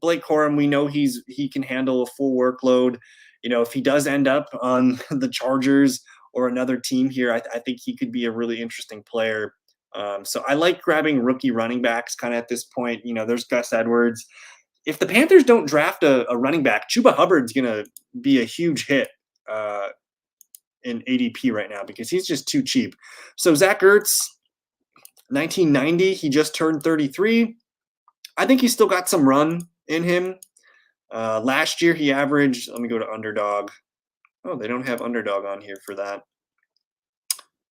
Speaker 1: Blake Corum, we know he can handle a full workload. If he does end up on the Chargers or another team here, I think he could be a really interesting player. So I like grabbing rookie running backs kind of at this point. There's Gus Edwards. If the Panthers don't draft a running back, Chuba Hubbard's going to be a huge hit in ADP right now because he's just too cheap. So Zach Ertz, 1990, he just turned 33. I think he's still got some run in him. Last year he averaged, let me go to Underdog. Oh, they don't have Underdog on here for that.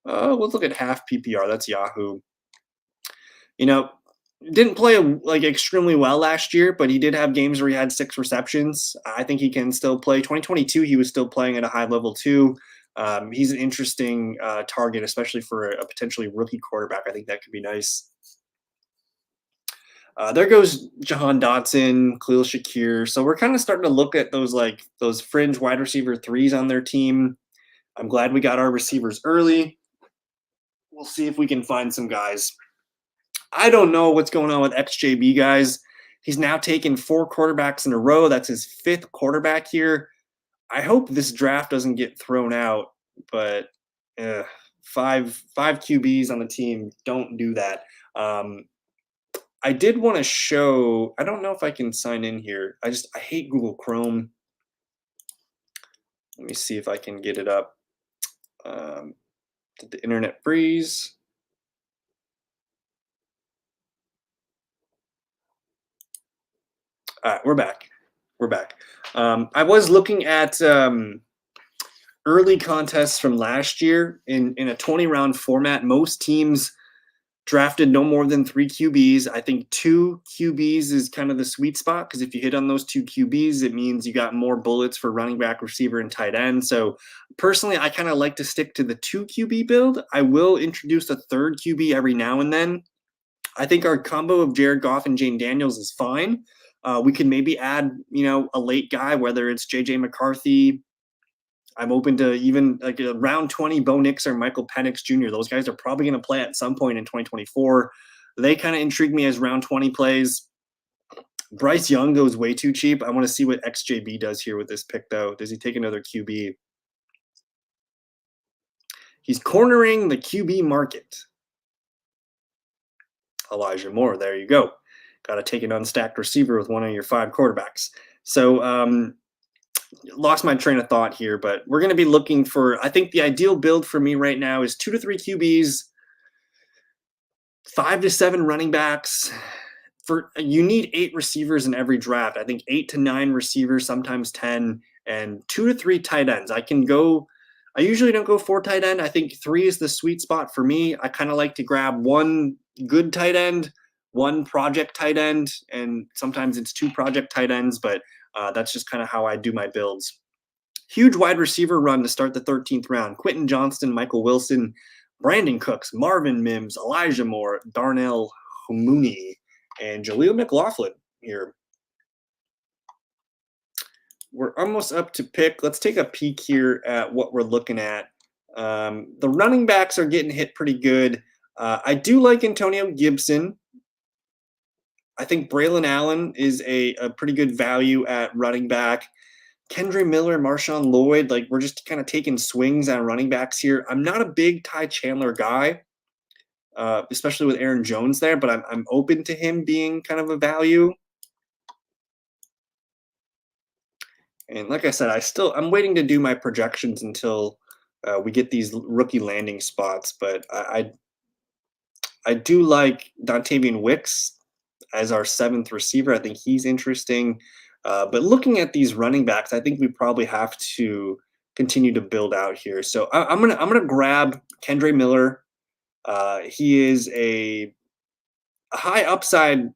Speaker 1: Let's look at half PPR. That's Yahoo. Didn't play extremely well last year, but he did have games where he had 6 receptions. I think he can still play. 2022, he was still playing at a high level too. He's an interesting target, especially for a potentially rookie quarterback. I think that could be nice. There goes Jahan Dotson, Khalil Shakir. So we're kind of starting to look at those fringe wide receiver 3s on their team. I'm glad we got our receivers early. We'll see if we can find some guys. I don't know what's going on with XJB, guys. He's now taken 4 quarterbacks in a row. That's his 5th quarterback here. I hope this draft doesn't get thrown out, but 5 QBs on the team, don't do that. I did want to show, I don't know if I can sign in here. I hate Google Chrome. Let me see if I can get it up. Did the internet freeze? All right, we're back. I was looking at early contests from last year in a 20-round format. Most teams drafted no more than 3 QBs. I think 2 QBs is kind of the sweet spot because if you hit on those 2 QBs, it means you got more bullets for running back, receiver, and tight end. So personally, I kind of like to stick to the 2 QB build. I will introduce a 3rd QB every now and then. I think our combo of Jared Goff and Jane Daniels is fine. We can maybe add, a late guy, whether it's JJ McCarthy. I'm open to even like a round 20 Bo Nix or Michael Penix Jr. Those guys are probably going to play at some point in 2024. They kind of intrigue me as round 20 plays. Bryce Young goes way too cheap. I want to see what XJB does here with this pick, though. Does he take another QB? He's cornering the QB market. Elijah Moore, there you go. Got to take an unstacked receiver with one of your 5 quarterbacks. So, lost my train of thought here, but we're going to be looking for, I think the ideal build for me right now is 2 to 3 QBs, 5 to 7 running backs. You need 8 receivers in every draft. I think 8 to 9 receivers, sometimes 10, and 2 to 3 tight ends. I usually don't go 4 tight end. I think 3 is the sweet spot for me. I kind of like to grab 1 good tight end, 1 project tight end, and sometimes it's 2 project tight ends, but that's just kind of how I do my builds. Huge wide receiver run to start the 13th round. Quentin Johnston, Michael Wilson, Brandon Cooks, Marvin Mims, Elijah Moore, Darnell Mooney, and Jaleel McLaughlin here. We're almost up to pick. Let's take a peek here at what we're looking at. The running backs are getting hit pretty good. I do like Antonio Gibson. I think Braylon Allen is a pretty good value at running back. Kendre Miller, Marshawn Lloyd, we're just kind of taking swings on running backs here. I'm not a big Ty Chandler guy, especially with Aaron Jones there, but I'm open to him being kind of a value. And like I said, I'm waiting to do my projections until we get these rookie landing spots, but I do like Dontavian Wicks as our 7th receiver. I think he's interesting. But looking at these running backs, I think we probably have to continue to build out here. So I'm gonna grab Kendre Miller. He is a high upside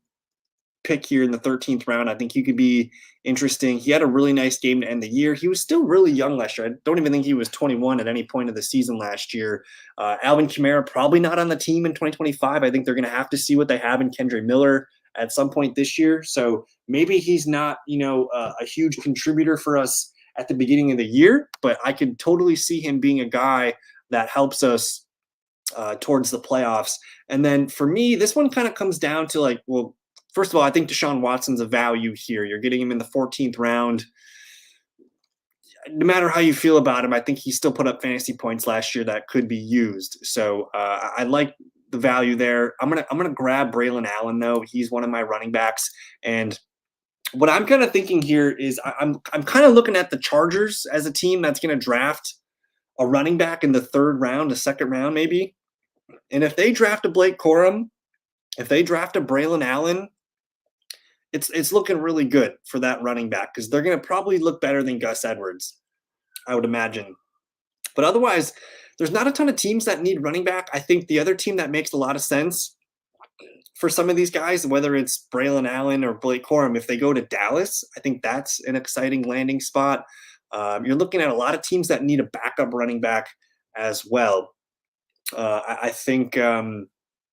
Speaker 1: pick here in the 13th round. I think he could be interesting. He had a really nice game to end the year. He was still really young last year. I don't even think he was 21 at any point of the season last year. Alvin Kamara probably not on the team in 2025. I think they're going to have to see what they have in Kendre Miller at some point this year. So maybe he's not, a huge contributor for us at the beginning of the year, but I could totally see him being a guy that helps us towards the playoffs. And then for me, this one kind of comes down to like, well, first of all, I think Deshaun Watson's a value here. You're getting him in the 14th round. No matter how you feel about him, I think he still put up fantasy points last year that could be used. So I like the value there. I'm gonna grab Braylon Allen though. He's one of my running backs, and what I'm kind of thinking here is I'm kind of looking at the Chargers as a team that's going to draft a running back in the third round, the second round maybe. And if they draft a Blake Corum, if they draft a Braylon Allen, it's looking really good for that running back because they're going to probably look better than Gus Edwards, I would imagine. But otherwise, there's not a ton of teams that need running back. I think the other team that makes a lot of sense for some of these guys, whether it's Braylon Allen or Blake Corum, if they go to Dallas, I think that's an exciting landing spot. You're looking at a lot of teams that need a backup running back as well. I think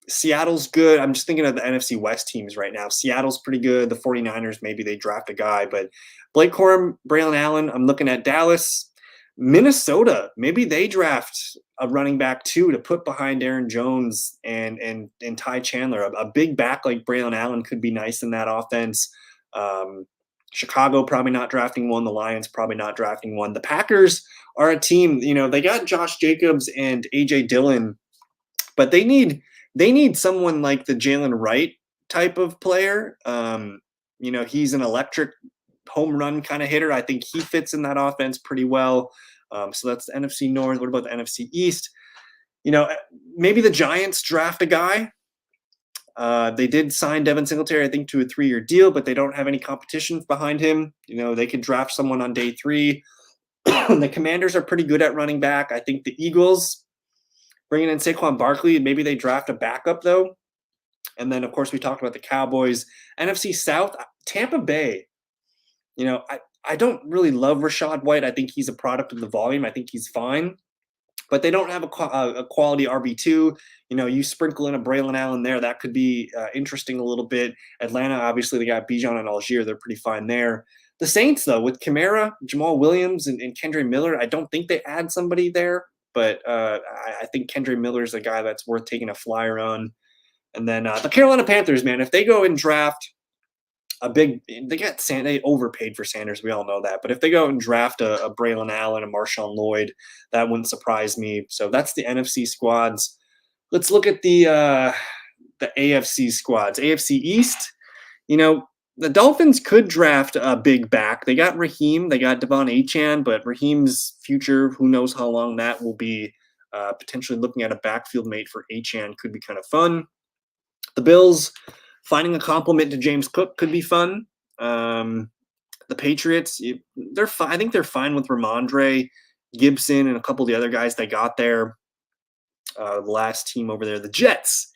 Speaker 1: Seattle's good. I'm just thinking of the NFC West teams right now. Seattle's pretty good. The 49ers, maybe they draft a guy, but Blake Corum, Braylon Allen, I'm looking at Dallas. Minnesota, maybe they draft a running back too to put behind Aaron Jones and Ty Chandler. A big back like Braylon Allen could be nice in that offense. Chicago probably not drafting one. The Lions probably not drafting one. The Packers are a team, they got Josh Jacobs and AJ Dillon, but they need someone like the Jalen Wright type of player. He's an electric home run kind of hitter. I think he fits in that offense pretty well. So that's the NFC North. What about the NFC East? Maybe the Giants draft a guy. They did sign Devin Singletary, I think, to a 3-year deal, but they don't have any competition behind him. They could draft someone on day 3. The Commanders are pretty good at running back. I think the Eagles, bringing in Saquon Barkley, maybe they draft a backup, though. And then, of course, we talked about the Cowboys. NFC South, Tampa Bay. I don't really love Rachaad White. I think he's a product of the volume. I think he's fine. But they don't have a quality RB2. You sprinkle in a Braylon Allen there, that could be interesting a little bit. Atlanta, obviously, they got Bijan and Algier. They're pretty fine there. The Saints, though, with Kamara, Jamal Williams, and Kendre Miller, I don't think they add somebody there. But I think Kendre Miller is a guy that's worth taking a flyer on. And then the Carolina Panthers, man, if they go and draft they overpaid for Sanders. We all know that. But if they go and draft a Braylon Allen, a Marshawn Lloyd, that wouldn't surprise me. So that's the NFC squads. Let's look at the AFC squads. AFC East, the Dolphins could draft a big back. They got Raheem. They got Devon Achane, but Raheem's future, who knows how long that will be. Potentially looking at a backfield mate for Achane could be kind of fun. The Bills, finding a complement to James Cook could be fun. The Patriots, they're fine. I think they're fine with Ramondre, Gibson, and a couple of the other guys they got there. The last team over there, the Jets.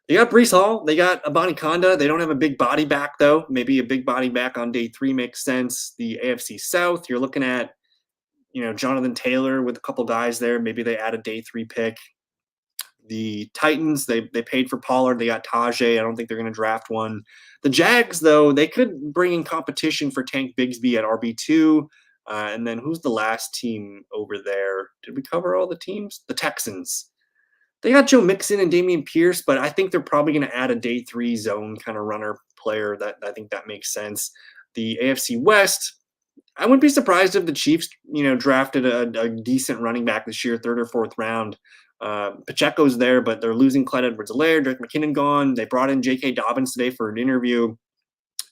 Speaker 1: They got Breece Hall. They got Abani Kanda. They don't have a big body back, though. Maybe a big body back on day 3 makes sense. The AFC South, you're looking at, Jonathan Taylor with a couple guys there. Maybe they add a day 3 pick. The Titans, they paid for Pollard. They got Tajay. I don't think they're going to draft one. The Jags, though, they could bring in competition for Tank Bigsby at RB2. And then who's the last team over there? Did we cover all the teams? The Texans. They got Joe Mixon and Dameon Pierce, but I think they're probably going to add a day 3 zone kind of runner player. That I think that makes sense. The AFC West, I wouldn't be surprised if the Chiefs, drafted a decent running back this year, 3rd or 4th round. Pacheco's there, but they're losing Clyde Edwards-Helaire, Drake McKinnon gone. They brought in J.K. Dobbins today for an interview.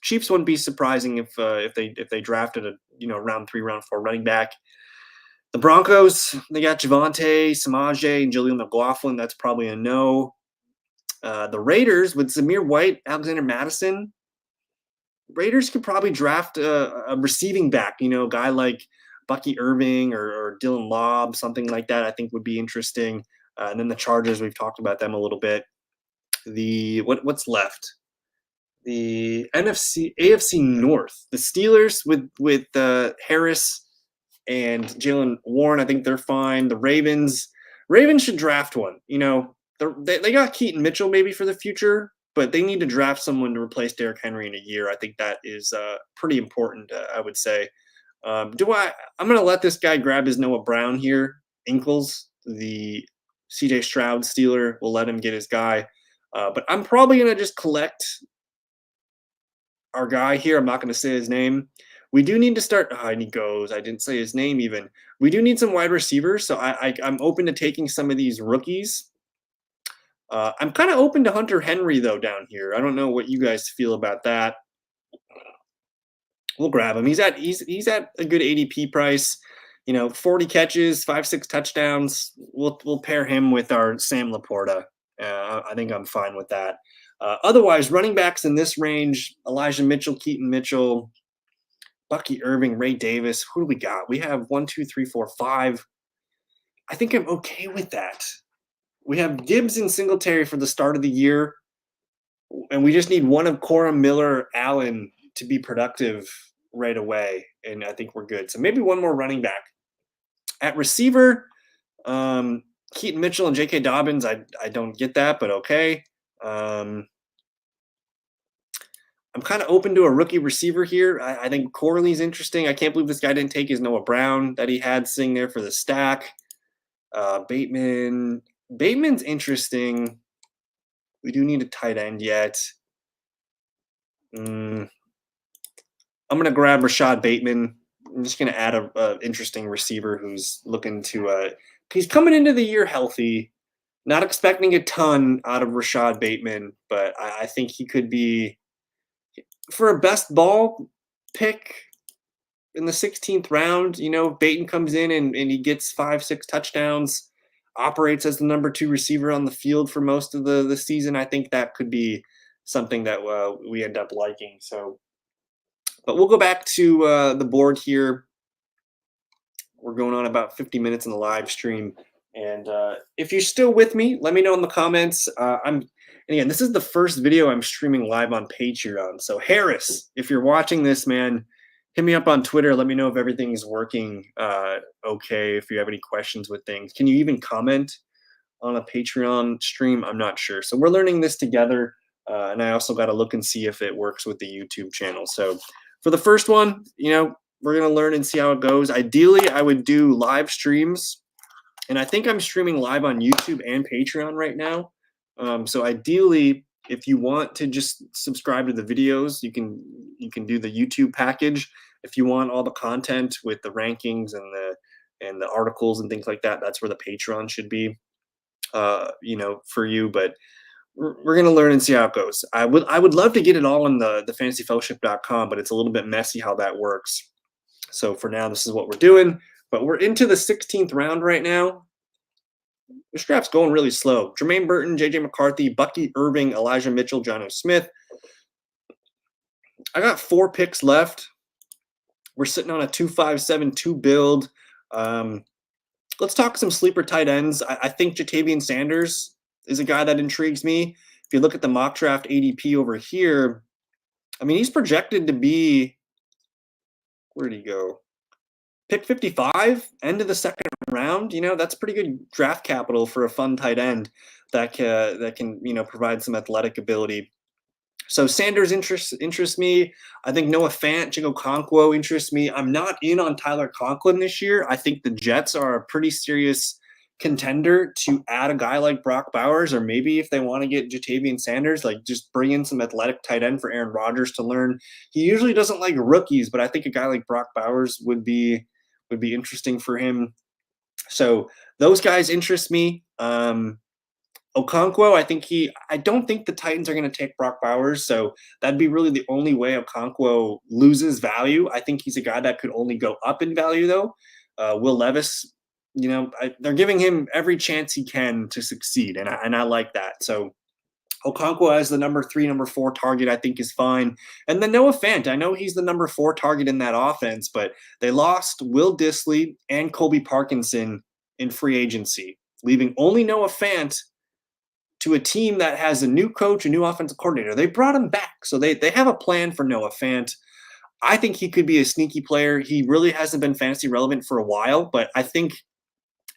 Speaker 1: Chiefs wouldn't be surprising if they drafted a round 3, round 4 running back. The Broncos, they got Javonte, Samaje, and Jaleel McLaughlin. That's probably a no. The Raiders with Zamir White, Alexander Madison. Raiders could probably draft a receiving back, a guy like Bucky Irving or Dylan Lobb, something like that, I think would be interesting. And then the Chargers, we've talked about them a little bit. What's left? The AFC North. The Steelers with Harris and Jalen Warren, I think they're fine. The Ravens should draft one. They got Keaton Mitchell maybe for the future, but they need to draft someone to replace Derrick Henry in a year. I think that is pretty important, I would say. I'm going to let this guy grab his Noah Brown here. Inkles, the CJ Stroud Steeler, will let him get his guy. But I'm probably going to just collect our guy here. I'm not going to say his name. We do need to start. Oh, and he goes. I didn't say his name even. We do need some wide receivers. So I'm open to taking some of these rookies. I'm kind of open to Hunter Henry, though, down here. I don't know what you guys feel about that. We'll grab him. He's at a good ADP price. 40 catches, 5-6 touchdowns. We'll pair him with our Sam Laporta. I think I'm fine with that. Otherwise, running backs in this range: Elijah Mitchell, Keaton Mitchell, Bucky Irving, Ray Davis. Who do we got? We have 1, 2, 3, 4, 5. I think I'm okay with that. We have Gibbs and Singletary for the start of the year, and we just need one of Corum, Miller, Allen to be productive right away, and I think we're good. So maybe one more running back. At receiver, Keaton Mitchell and J.K. Dobbins, I don't get that, but okay. I'm kind of open to a rookie receiver here. I think Corley's interesting. I can't believe this guy didn't take his Noah Brown that he had sitting there for the stack. Bateman's interesting. We do need a tight end yet. I'm going to grab Rashad Bateman. I'm just going to add a interesting receiver who's looking to he's coming into the year healthy. Not expecting a ton out of Rashad Bateman, but I think he could be, for a best ball pick in the 16th round. Bateman comes in and he gets 5-6 touchdowns, operates as the number 2 receiver on the field for most of the season. I think that could be something that we end up liking. So, but we'll go back to the board here. We're going on about 50 minutes in the live stream. And if you're still with me, let me know in the comments. And again, this is the first video I'm streaming live on Patreon. So Harris, if you're watching this, man, hit me up on Twitter. Let me know if everything is working okay, if you have any questions with things. Can you even comment on a Patreon stream? I'm not sure. So we're learning this together. And I also got to look and see if it works with the YouTube channel. So for the first one, we're going to learn and see how it goes. Ideally, I would do live streams. And I think I'm streaming live on YouTube and Patreon right now. So ideally, if you want to just subscribe to the videos, you can do the YouTube package. If you want all the content with the rankings and the articles and things like that, that's where the Patreon should be, for you. But we're going to learn and see how it goes. I would love to get it all on the fantasyfellowship.com, but it's a little bit messy how that works. So for now, this is what we're doing. But we're into the 16th round right now. This draft's going really slow. Jermaine Burton, J.J. McCarthy, Bucky Irving, Elijah Mitchell, Jonnu Smith. I got 4 picks left. We're sitting on a 2-5-7-2 build. Let's talk some sleeper tight ends. I think Jatavian Sanders is a guy that intrigues me. If you look at the mock draft ADP over here, he's projected to be, where'd he go? Pick 55, end of the second round. That's pretty good draft capital for a fun tight end that can provide some athletic ability. So Sanders interests me. I think Noah Fant, Chig Okonkwo interests me. I'm not in on Tyler Conklin this year. I think the Jets are a pretty serious contender to add a guy like Brock Bowers, or maybe if they want to get Jatavian Sanders, like just bring in some athletic tight end for Aaron Rodgers to learn. He usually doesn't like rookies, but I think a guy like Brock Bowers would be interesting for him. So those guys interest me. Okonkwo, I don't think the Titans are going to take Brock Bowers, so that'd be really the only way Okonkwo loses value. I think he's a guy that could only go up in value, though. Will Levis, they're giving him every chance he can to succeed, and I like that. So Okonkwo as the number 3, number 4 target, I think is fine. And then Noah Fant, I know he's the number 4 target in that offense, but they lost Will Dissly and Colby Parkinson in free agency, leaving only Noah Fant to a team that has a new coach, a new offensive coordinator. They brought him back. So they have a plan for Noah Fant. I think he could be a sneaky player. He really hasn't been fantasy relevant for a while, but I think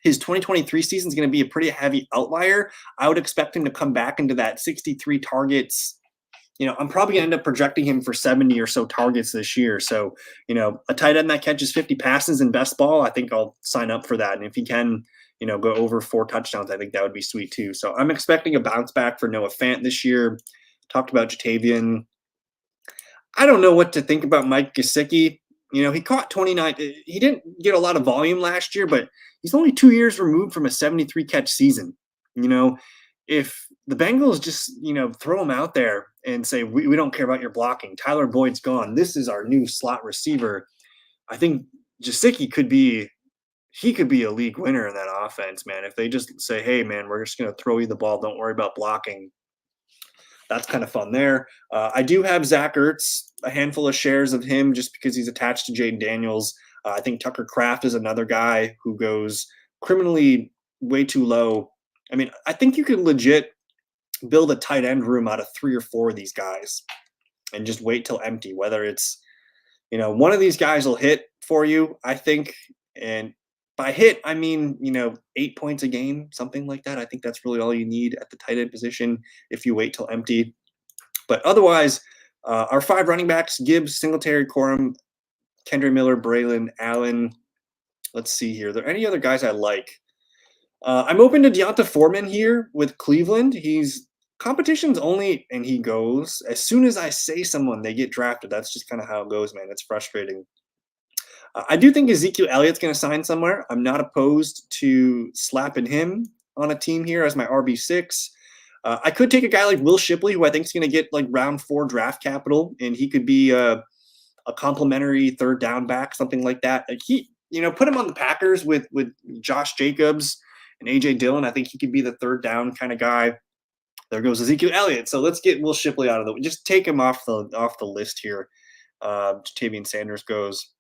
Speaker 1: his 2023 season is going to be a pretty heavy outlier. I would expect him to come back into that 63 targets, I'm probably going to end up projecting him for 70 or so targets this year. So, a tight end that catches 50 passes in best ball, I think I'll sign up for that. And if he can, go over 4 touchdowns, I think that would be sweet too. So I'm expecting a bounce back for Noah Fant this year. Talked about Jatavian. I don't know what to think about Mike Gesicki. He caught 29. He didn't get a lot of volume last year, but he's only 2 years removed from a 73 catch season. You know, if the Bengals just, throw him out there and say, we don't care about your blocking, Tyler Boyd's gone. This is our new slot receiver. I think Gesicki could be a league winner in that offense, man. If they just say, hey, man, we're just going to throw you the ball. Don't worry about blocking. That's kind of fun there. I do have Zach Ertz, a handful of shares of him just because he's attached to Jaden Daniels. I think Tucker Kraft is another guy who goes criminally way too low. I mean, I think you could legit build a tight end room out of 3 or 4 of these guys and just wait till empty. Whether it's, one of these guys will hit for you, I think. And by hit, I mean, 8 points a game, something like that. I think that's really all you need at the tight end position if you wait till empty. But otherwise, our 5 running backs, Gibbs, Singletary, Corum, Kendra Miller, Braylon, Allen. Let's see here. Are there any other guys I like? I'm open to Deonta Foreman here with Cleveland. He's competition's only, and he goes. As soon as I say someone, they get drafted. That's just kind of how it goes, man. It's frustrating. I do think Ezekiel Elliott's going to sign somewhere. I'm not opposed to slapping him on a team here as my RB6. I could take a guy like Will Shipley, who I think is going to get like round 4 draft capital, and he could be a complimentary third down back, something like that. Like put him on the Packers with Josh Jacobs and AJ Dillon. I think he could be the third down kind of guy. There goes Ezekiel Elliott. So let's get Will Shipley out of the way. Just take him off the list here. Jatavian Sanders goes.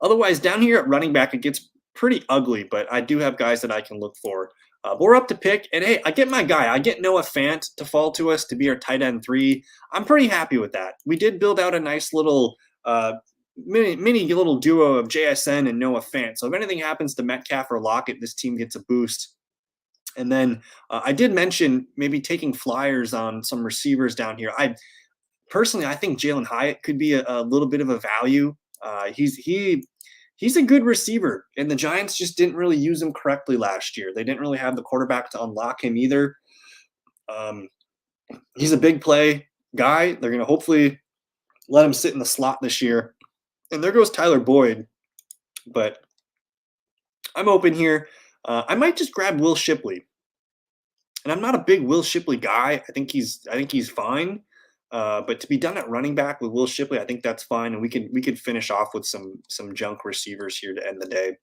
Speaker 1: Otherwise, down here at running back, it gets pretty ugly, but I do have guys that I can look for. But we're up to pick, and hey, I get my guy. I get Noah Fant to fall to us to be our tight end 3. I'm pretty happy with that. We did build out a nice little mini little duo of JSN and Noah Fant. So if anything happens to Metcalf or Lockett, this team gets a boost. And then I did mention maybe taking flyers on some receivers down here. I think Jalen Hyatt could be a little bit of a value. He's a good receiver, and the Giants just didn't really use him correctly last year. They didn't really have the quarterback to unlock him either. He's a big play guy. They're going to hopefully let him sit in the slot this year. And there goes Tyler Boyd. But I'm open here. I might just grab Will Shipley. And I'm not a big Will Shipley guy. I think he's fine. But to be done at running back with Will Shipley, I think that's fine, and we could finish off with some junk receivers here to end the day.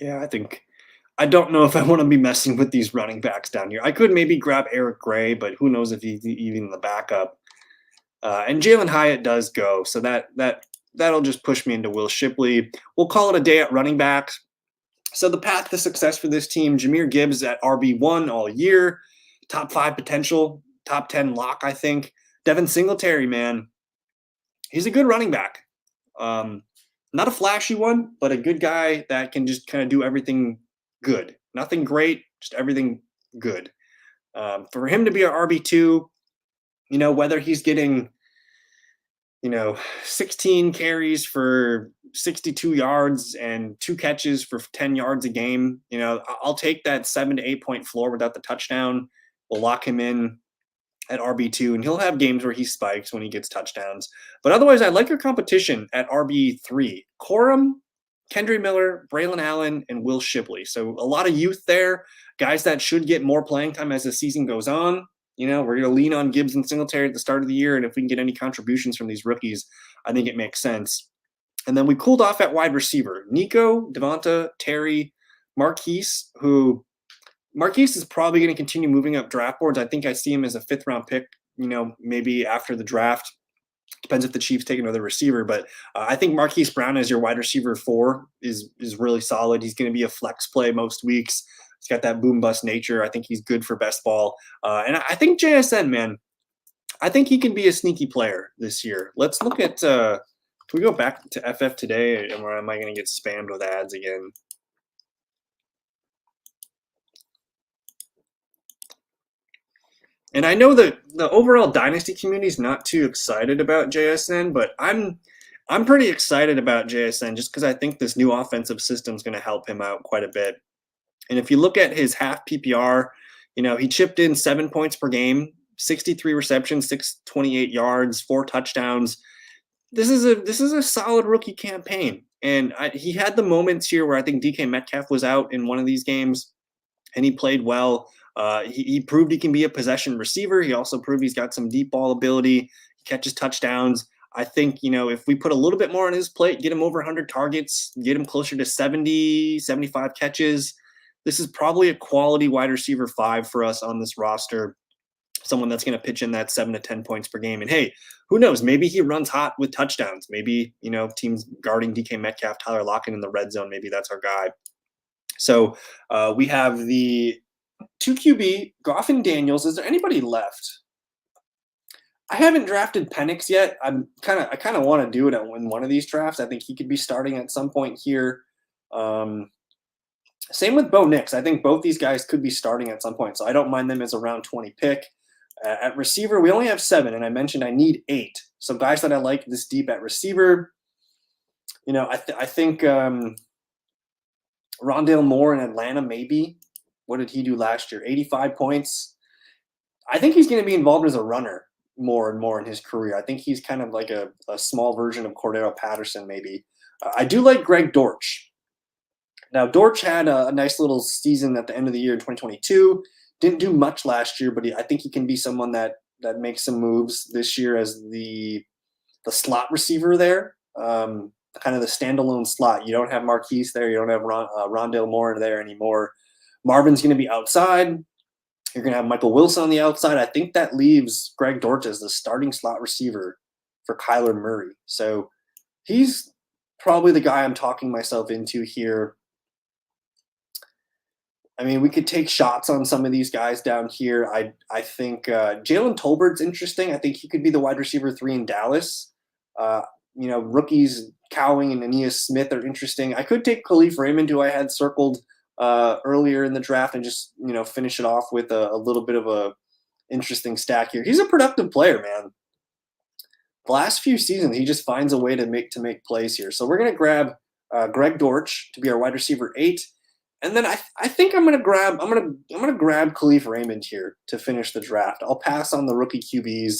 Speaker 1: Yeah, I don't know if I want to be messing with these running backs down here. I could maybe grab Eric Gray, but who knows if he's even the backup. And Jalen Hyatt does go, so that'll just push me into Will Shipley. We'll call it a day at running back. So the path to success for this team, Jahmyr Gibbs at RB1 all year, top 5 potential, top 10 lock, I think. Devin Singletary, man, he's a good running back. Not a flashy one, but a good guy that can just kind of do everything good. Nothing great, just everything good. For him to be an RB2, whether he's getting, 16 carries for 62 yards and 2 catches for 10 yards a game. I'll take that 7 to 8 point floor without the touchdown. We'll lock him in at RB2, and he'll have games where he spikes when he gets touchdowns. But otherwise, I like your competition at RB3. Corum, Kendra Miller, Braylon Allen, and Will Shipley. So a lot of youth there, guys that should get more playing time as the season goes on. We're going to lean on Gibbs and Singletary at the start of the year, and if we can get any contributions from these rookies, I think it makes sense. And then we cooled off at wide receiver. Nico, Devonta, Terry, Marquise, who Marquise is probably going to continue moving up draft boards. I think I see him as a 5th-round pick, maybe after the draft. Depends if the Chiefs take another receiver. But I think Marquise Brown as your wide receiver 4 is really solid. He's going to be a flex play most weeks. He's got that boom-bust nature. I think he's good for best ball. And I think JSN, man, I think he can be a sneaky player this year. Let's look at can we go back to FF today, or am I going to get spammed with ads again? And I know that the overall dynasty community is not too excited about JSN, but I'm pretty excited about JSN just because I think this new offensive system is going to help him out quite a bit. And if you look at his half PPR, he chipped in 7 points per game, 63 receptions, 628 yards, 4 touchdowns. This is a solid rookie campaign, and he had the moments here where I think DK Metcalf was out in one of these games, and he played well. He proved he can be a possession receiver. He also proved he's got some deep ball ability. He catches touchdowns. I think, if we put a little bit more on his plate, get him over 100 targets, get him closer to 70, 75 catches, this is probably a quality wide receiver 5 for us on this roster. Someone that's going to pitch in that 7 to 10 points per game. And hey, who knows? Maybe he runs hot with touchdowns. Maybe, teams guarding DK Metcalf, Tyler Lockett in the red zone. Maybe that's our guy. So we have the 2 QB, Goff and Daniels. Is there anybody left? I haven't drafted Penix yet. I kind of want to do it in one of these drafts. I think he could be starting at some point here. Same with Bo Nix. I think both these guys could be starting at some point, so I don't mind them as a round 20 pick. At receiver, we only have 7, and I mentioned I need 8. So guys that I like this deep at receiver, I think Rondale Moore in Atlanta, maybe. What did he do last year? 85 points. I think he's going to be involved as a runner more and more in his career. I think he's kind of like a small version of Cordero Patterson, maybe. I do like Greg Dortch. Now, Dortch had a nice little season at the end of the year in 2022. Didn't do much last year, but I think he can be someone that makes some moves this year as the slot receiver there, kind of the standalone slot. You don't have Marquise there. You don't have Rondale Moore there anymore. Marvin's going to be outside. You're going to have Michael Wilson on the outside. I think that leaves Greg Dortch as the starting slot receiver for Kyler Murray. So he's probably the guy I'm talking myself into here. I mean, we could take shots on some of these guys down here. I think Jalen Tolbert's interesting. I think he could be the wide receiver 3 in Dallas. Rookies Cowing and Aeneas Smith are interesting. I could take Khalif Raymond, who I had circled earlier in the draft, and just finish it off with a little bit of a interesting stack here. He's a productive player, man. The last few seasons, he just finds a way to make plays here. So we're gonna grab Greg Dortch to be our wide receiver 8. And then I think I'm gonna grab Khalif Raymond here to finish the draft. I'll pass on the rookie QBs.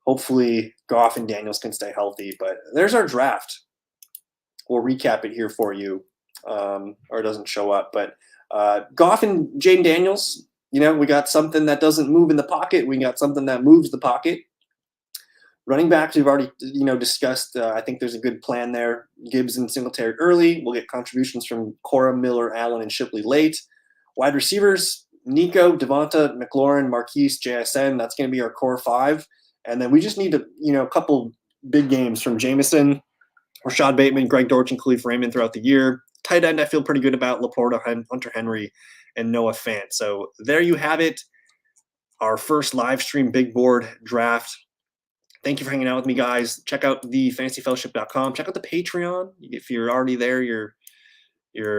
Speaker 1: Hopefully Goff and Daniels can stay healthy. But there's our draft. We'll recap it here for you, or it doesn't show up. But Goff and Jaden Daniels, we got something that doesn't move in the pocket. We got something that moves the pocket. Running backs, we've already discussed. I think there's a good plan there. Gibbs and Singletary early. We'll get contributions from Cora, Miller, Allen, and Shipley late. Wide receivers, Nico, Devonta, McLaurin, Marquise, JSN. That's going to be our core 5. And then we just need a couple big games from Jameson, Rashad Bateman, Greg Dortch, and Khalif Raymond throughout the year. Tight end, I feel pretty good about Laporta, Hunter Henry, and Noah Fant. So there you have it. Our first live stream big board draft. Thank you for hanging out with me, guys. Check out the fantasyfellowship.com. Check out the Patreon. If you're already there, you're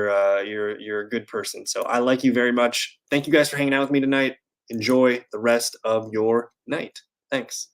Speaker 1: a good person. So I like you very much. Thank you guys for hanging out with me tonight. Enjoy the rest of your night. Thanks.